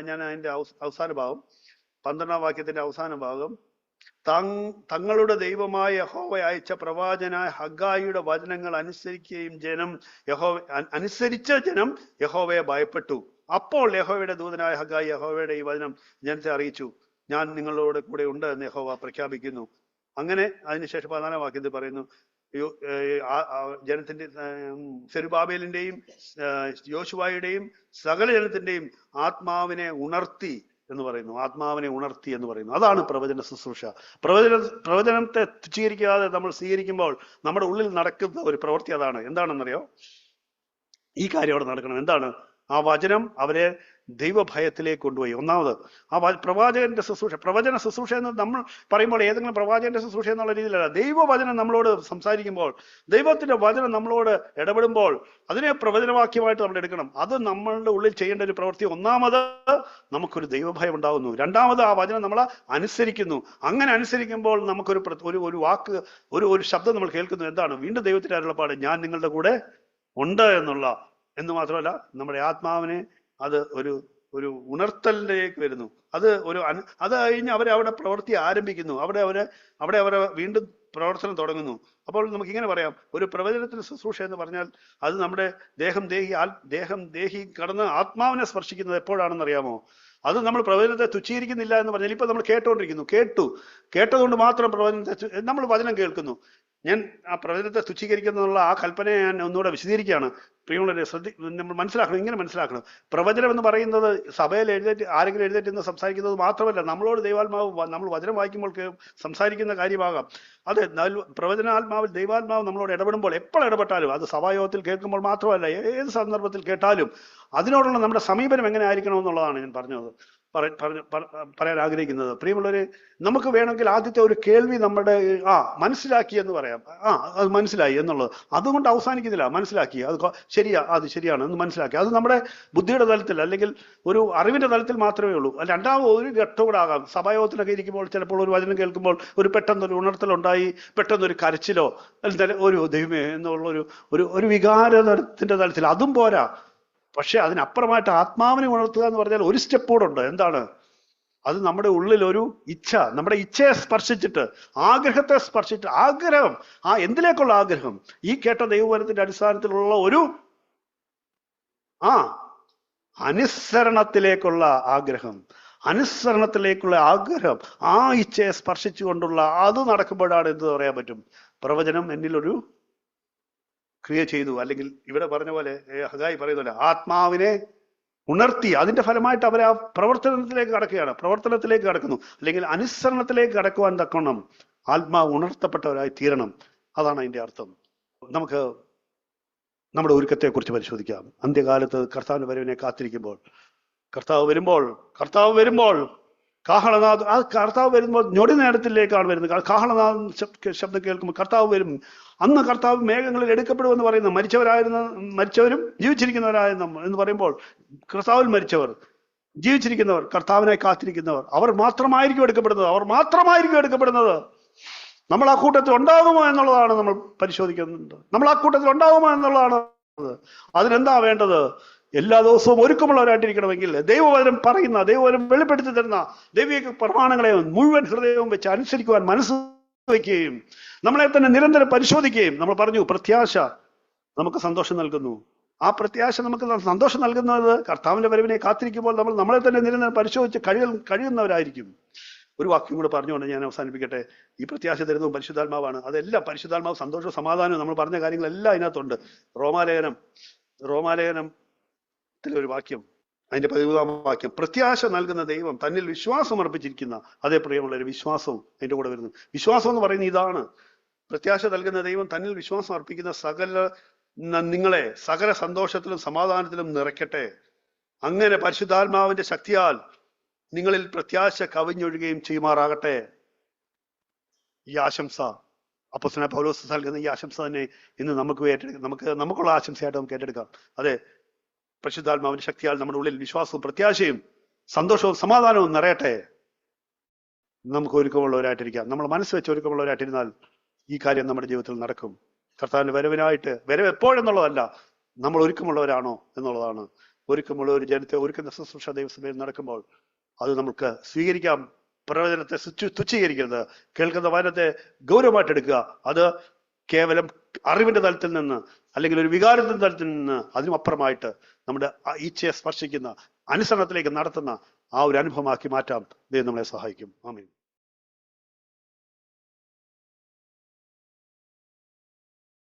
ഞാൻ അതിന്റെ അവസാന ഭാഗം, 12-ാം വാക്യത്തിന്റെ അവസാന ഭാഗം, തങ്ങളുടെ ദൈവമായ യഹോവ അയച്ച പ്രവാചനായ ഹഗായിയുടെ വചനങ്ങൾ അനുസരിച്ച ജനം യഹോവയെ ഭയപ്പെട്ടു. അപ്പോൾ യഹോവയുടെ ദൂതനായ ഹഗായി യഹോവയുടെ ഈ വചനം ജനത്തെ അറിയിച്ചു, ഞാൻ നിങ്ങളോട് കൂടെ ഉണ്ട് എന്ന് യഹോവ പ്രഖ്യാപിക്കുന്നു. അങ്ങനെ അതിനുശേഷം 14-ാം വാക്യത്തിൽ പറയുന്നു, ജനത്തിന്റെ സെരുബാബേലിന്റെയും യോശുവായുടെയും സകല ജനത്തിന്റെയും ആത്മാവിനെ ഉണർത്തി എന്ന് പറയുന്നു. അതാണ് പ്രവചന ശുശ്രൂഷ. പ്രവചനത്തെ സ്വീകരിക്കാതെ നമ്മൾ സ്വീകരിക്കുമ്പോൾ നമ്മുടെ ഉള്ളിൽ നടക്കുന്ന ഒരു പ്രവൃത്തി അതാണ്. എന്താണെന്നറിയോ? ഈ കാര്യം അവിടെ നടക്കണം. എന്താണ്? ആ വചനം അവരെ ദൈവഭയത്തിലേക്ക് കൊണ്ടുപോയി. ഒന്നാമത് ആ പ്രവാചകന്റെ ശുശ്രൂഷ, പ്രവചന ശുശ്രൂഷ എന്ന് നമ്മൾ പറയുമ്പോൾ ഏതെങ്കിലും പ്രവാചകന്റെ ശുശ്രൂഷ എന്നുള്ള രീതിയിലല്ല. ദൈവവചനം നമ്മളോട് സംസാരിക്കുമ്പോൾ, ദൈവത്തിന്റെ വചനം നമ്മളോട് ഇടപെടുമ്പോൾ അതിനെ പ്രവചനവാക്യമായിട്ട് നമ്മൾ എടുക്കണം. അത് നമ്മളുടെ ഉള്ളിൽ ചെയ്യേണ്ട ഒരു പ്രവൃത്തി. ഒന്നാമത് നമുക്കൊരു ദൈവഭയം ഉണ്ടാകുന്നു. രണ്ടാമത് ആ വചനം നമ്മളെ അനുസരിക്കുന്നു. അങ്ങനെ അനുസരിക്കുമ്പോൾ നമുക്കൊരു ഒരു വാക്ക്, ഒരു ശബ്ദം നമ്മൾ കേൾക്കുന്നു. എന്താണ്? വീണ്ടും ദൈവത്തിന്റെ അരുളപ്പാട്, ഞാൻ നിങ്ങളുടെ കൂടെ ഉണ്ട് എന്ന് മാത്രമല്ല, നമ്മുടെ ആത്മാവിനെ അത് ഒരു ഉണർത്തലിലേക്ക് വരുന്നു. അത് കഴിഞ്ഞ് അവിടെ പ്രവൃത്തി ആരംഭിക്കുന്നു. അവിടെ അവരെ വീണ്ടും പ്രവർത്തനം തുടങ്ങുന്നു. അപ്പോൾ നമുക്കിങ്ങനെ പറയാം, ഒരു പ്രവചനത്തിന് ശുശ്രൂഷ എന്ന് പറഞ്ഞാൽ അത് നമ്മുടെ ദേഹം ദേഹി കടന്ന് ആത്മാവിനെ സ്പർശിക്കുന്നത് എപ്പോഴാണെന്ന് അറിയാമോ? അത് നമ്മൾ പ്രവചനത്തെ തുച്ഛീകരിക്കുന്നില്ല എന്ന് പറഞ്ഞാൽ, ഇപ്പൊ നമ്മൾ കേട്ടുകൊണ്ടിരിക്കുന്നു. കേട്ടതുകൊണ്ട് മാത്രം നമ്മൾ വചനം കേൾക്കുന്നു. ഞാൻ ആ പ്രവചനത്തെ തുച്ഛീകരിക്കുന്നുള്ള ആ കൽപ്പനയെ ഞാൻ ഒന്നുകൂടെ വിശദീകരിക്കുകയാണ്. പ്രിയമുള്ളവരെ, നമ്മൾ ഇങ്ങനെ മനസ്സിലാക്കണം. പ്രവചനം എന്ന് പറയുന്നത് സഭയിൽ ആരെങ്കിലും എഴുന്നേറ്റ് സംസാരിക്കുന്നത് മാത്രമല്ല, നമ്മളോട് ദൈവാത്മാവ് നമ്മൾ വചനം വായിക്കുമ്പോൾ സംസാരിക്കുന്ന കാര്യമാകാം. അതെ, പ്രവചനാത്മാവിൽ ദൈവാത്മാവ് നമ്മളോട് ഇടപെടുമ്പോൾ, എപ്പോൾ ഇടപെട്ടാലും, അത് സഭായോഗത്തിൽ കേൾക്കുമ്പോൾ മാത്രമല്ല, ഏത് സന്ദർഭത്തിൽ കേട്ടാലും അതിനോടുള്ള നമ്മുടെ സമീപനം എങ്ങനെ ആയിരിക്കണം എന്നുള്ളതാണ് ഞാൻ പറയാൻ ആഗ്രഹിക്കുന്നത്. പ്രിയമുള്ളവരെ, നമുക്ക് വേണമെങ്കിൽ ആദ്യത്തെ ഒരു കേൾവി നമ്മുടെ മനസ്സിലാക്കി എന്ന് പറയാം. അത് മനസ്സിലായി എന്നുള്ളത് അതുകൊണ്ട് അവസാനിക്കുന്നില്ല. മനസ്സിലാക്കി, അത് ശരിയാണ് എന്ന് മനസ്സിലാക്കി, അത് നമ്മുടെ ബുദ്ധിയുടെ തലത്തിൽ അല്ലെങ്കിൽ ഒരു അറിവിന്റെ തലത്തിൽ മാത്രമേ ഉള്ളൂ. രണ്ടാമത് ഒരു ഘട്ടം കൂടെ ആകാം. സഭായോഗത്തിനൊക്കെ ഇരിക്കുമ്പോൾ ചിലപ്പോൾ ഒരു വചനം കേൾക്കുമ്പോൾ ഒരു പെട്ടെന്നൊരു ഉണർത്തലുണ്ടായി, പെട്ടെന്നൊരു കരച്ചിലോ ഒരു ദൈവമേ എന്നുള്ള ഒരു വികാരത്തിന്റെ തലത്തിൽ, അതും പോരാ. പക്ഷെ അതിനപ്പുറമായിട്ട് ആത്മാവിനെ ഉണർത്തുക എന്ന് പറഞ്ഞാൽ ഒരു സ്റ്റെപ്പ് കൂടെ ഉണ്ട്. എന്താണ്? അത് നമ്മുടെ ഉള്ളിൽ ഒരു നമ്മുടെ ഇച്ഛയെ സ്പർശിച്ചിട്ട്, ആഗ്രഹത്തെ സ്പർശിച്ചിട്ട്, ആഗ്രഹം, എന്തിലേക്കുള്ള ആഗ്രഹം? ഈ കേട്ട ദൈവവചനത്തിന്റെ അടിസ്ഥാനത്തിലുള്ള ഒരു അനുസരണത്തിലേക്കുള്ള ആഗ്രഹം, ആ ഇച്ഛയെ സ്പർശിച്ചുകൊണ്ടുള്ള അത് നടക്കുമ്പോഴാണ് എന്ത് പറയാൻ പറ്റും? പ്രവചനം എന്നിലൊരു ക്രിയ ചെയ്തു. അല്ലെങ്കിൽ ഇവിടെ പറഞ്ഞ പോലെ ഹഗായി പറയുന്ന പോലെ ആത്മാവിനെ ഉണർത്തി. അതിന്റെ ഫലമായിട്ട് അവർ ആ പ്രവർത്തനത്തിലേക്ക് കടക്കുന്നു. അല്ലെങ്കിൽ അനുസരണത്തിലേക്ക് കടക്കുവാൻ തക്കണം ആത്മാവ് ഉണർത്തപ്പെട്ടവരായി തീരണം. അതാണ് അതിന്റെ അർത്ഥം. നമുക്ക് നമ്മുടെ ഒരുക്കത്തെക്കുറിച്ച് പരിശോധിക്കാം. അന്ത്യകാലത്ത് കർത്താവിന്റെ വരവിനെ കാത്തിരിക്കുമ്പോൾ, കർത്താവ് വരുമ്പോൾ കാഹളനാഥ്, ആ കർത്താവ് വരുമ്പോൾ ഞൊടി നേരത്തിലേക്കാണ് വരുന്നത്. കാഹളനാഥ് ശബ്ദം കേൾക്കുമ്പോൾ കർത്താവ് വരും. അന്ന് കർത്താവ് മേഘങ്ങളിൽ എടുക്കപ്പെടുമെന്ന് പറയുന്നത് മരിച്ചവരും ജീവിച്ചിരിക്കുന്നവരായിരുന്ന എന്ന് പറയുമ്പോൾ കർത്താവിൽ മരിച്ചവർ, ജീവിച്ചിരിക്കുന്നവർ, കർത്താവിനായി കാത്തിരിക്കുന്നവർ, അവർ മാത്രമായിരിക്കും എടുക്കപ്പെടുന്നത്. നമ്മൾ ആ കൂട്ടത്തിൽ ഉണ്ടാകുമോ എന്നുള്ളതാണ് നമ്മൾ പരിശോധിക്കുന്നുണ്ട്. അതിനെന്താ വേണ്ടത്? എല്ലാ ദിവസവും ഒരുക്കമുള്ളവരായിട്ടിരിക്കണമെങ്കിൽ ദൈവവചനം വെളിപ്പെടുത്തി തരുന്ന ദൈവിക പ്രമാണങ്ങളെ മുഴുവൻ ഹൃദയവും വെച്ച് അനുസരിക്കുവാൻ മനസ്സ് വയ്ക്കുകയും നമ്മളെ തന്നെ നിരന്തരം പരിശോധിക്കുകയും. നമ്മൾ പറഞ്ഞു, പ്രത്യാശ നമുക്ക് സന്തോഷം നൽകുന്നു. ആ പ്രത്യാശ നമുക്ക് സന്തോഷം നൽകുന്നത് കർത്താവിന്റെ വരവിനെ കാത്തിരിക്കുമ്പോൾ നമ്മൾ നമ്മളെ തന്നെ നിരന്തരം പരിശോധിച്ച് കഴിയുന്നവരായിരിക്കും. ഒരു വാക്യം കൂടെ പറഞ്ഞുകൊണ്ട് ഞാൻ അവസാനിപ്പിക്കട്ടെ. ഈ പ്രത്യാശ തരുന്നതും പരിശുദ്ധാത്മാവാണ്. അതെല്ലാം പരിശുദ്ധാത്മാവ്, സന്തോഷവും സമാധാനവും നമ്മൾ പറഞ്ഞ കാര്യങ്ങളെല്ലാം അതിനകത്തുണ്ട്. റോമാലേഖനത്തിലൊരു വാക്യം, അതിന്റെ 13-ാം വാക്യം, പ്രത്യാശ നൽകുന്ന ദൈവം തന്നിൽ വിശ്വാസം അർപ്പിച്ചിരിക്കുന്ന അതേ പ്രിയമുള്ളൊരു വിശ്വാസവും അതിന്റെ കൂടെ വരുന്നു. വിശ്വാസം എന്ന് പറയുന്നത് ഇതാണ്. പ്രത്യാശ നൽകുന്ന ദൈവം തന്നിൽ വിശ്വാസം അർപ്പിക്കുന്ന നിങ്ങളെ സകല സന്തോഷത്തിലും സമാധാനത്തിലും നിറയ്ക്കട്ടെ. അങ്ങനെ പരിശുദ്ധാത്മാവിന്റെ ശക്തിയാൽ നിങ്ങളിൽ പ്രത്യാശ കവിഞ്ഞൊഴുകുകയും ചെയ്യുമാറാകട്ടെ. ഈ ആശംസ അപ്പോസ്തലനായ പൗലോസ് നൽകുന്ന ഈ ആശംസ തന്നെ ഇന്ന് നമുക്കുള്ള ആശംസയായിട്ട് നമുക്ക് ഏറ്റെടുക്കാം. അതെ, പരിശുദ്ധാത്മാവിന്റെ ശക്തിയാൽ നമ്മുടെ ഉള്ളിൽ വിശ്വാസവും പ്രത്യാശയും സന്തോഷവും സമാധാനവും നിറയട്ടെ. നമുക്ക് ഒരുക്കമുള്ളവരായിട്ടിരിക്കാം. നമ്മൾ മനസ്സ് വെച്ച് ഒരുക്കമുള്ളവരായിട്ടിരുന്നാൽ ഈ കാര്യം നമ്മുടെ ജീവിതത്തിൽ നടക്കും. കർത്താവിന്റെ വരവ് എപ്പോഴെന്നുള്ളതല്ല, നമ്മൾ ഒരുക്കമുള്ളവരാണോ എന്നുള്ളതാണ്. ഒരുക്കമുള്ള ഒരു ജനത്തെ ഒരുക്കുന്ന ശുശ്രൂഷ ദൈവസഭയിൽ നടക്കുമ്പോൾ അത് നമുക്ക് സ്വീകരിക്കാം. പ്രവചനത്തെ തുച്ഛീകരിക്കരുത്. കേൾക്കുന്ന വചനത്തെ ഗൗരവമായിട്ട് എടുക്കുക. അത് കേവലം അറിവിന്റെ തലത്തിൽ നിന്ന് അല്ലെങ്കിൽ ഒരു വികാരത്തിന്റെ തലത്തിൽ നിന്ന് അതിനും അപ്പുറമായിട്ട് നമ്മുടെ ഈച്ചയെ സ്പർശിക്കുന്ന അനുസരണത്തിലേക്ക് നടത്തുന്ന ആ ഒരു അനുഭവമാക്കി മാറ്റാം. ദൈവം നമ്മളെ സഹായിക്കും. ആമേൻ.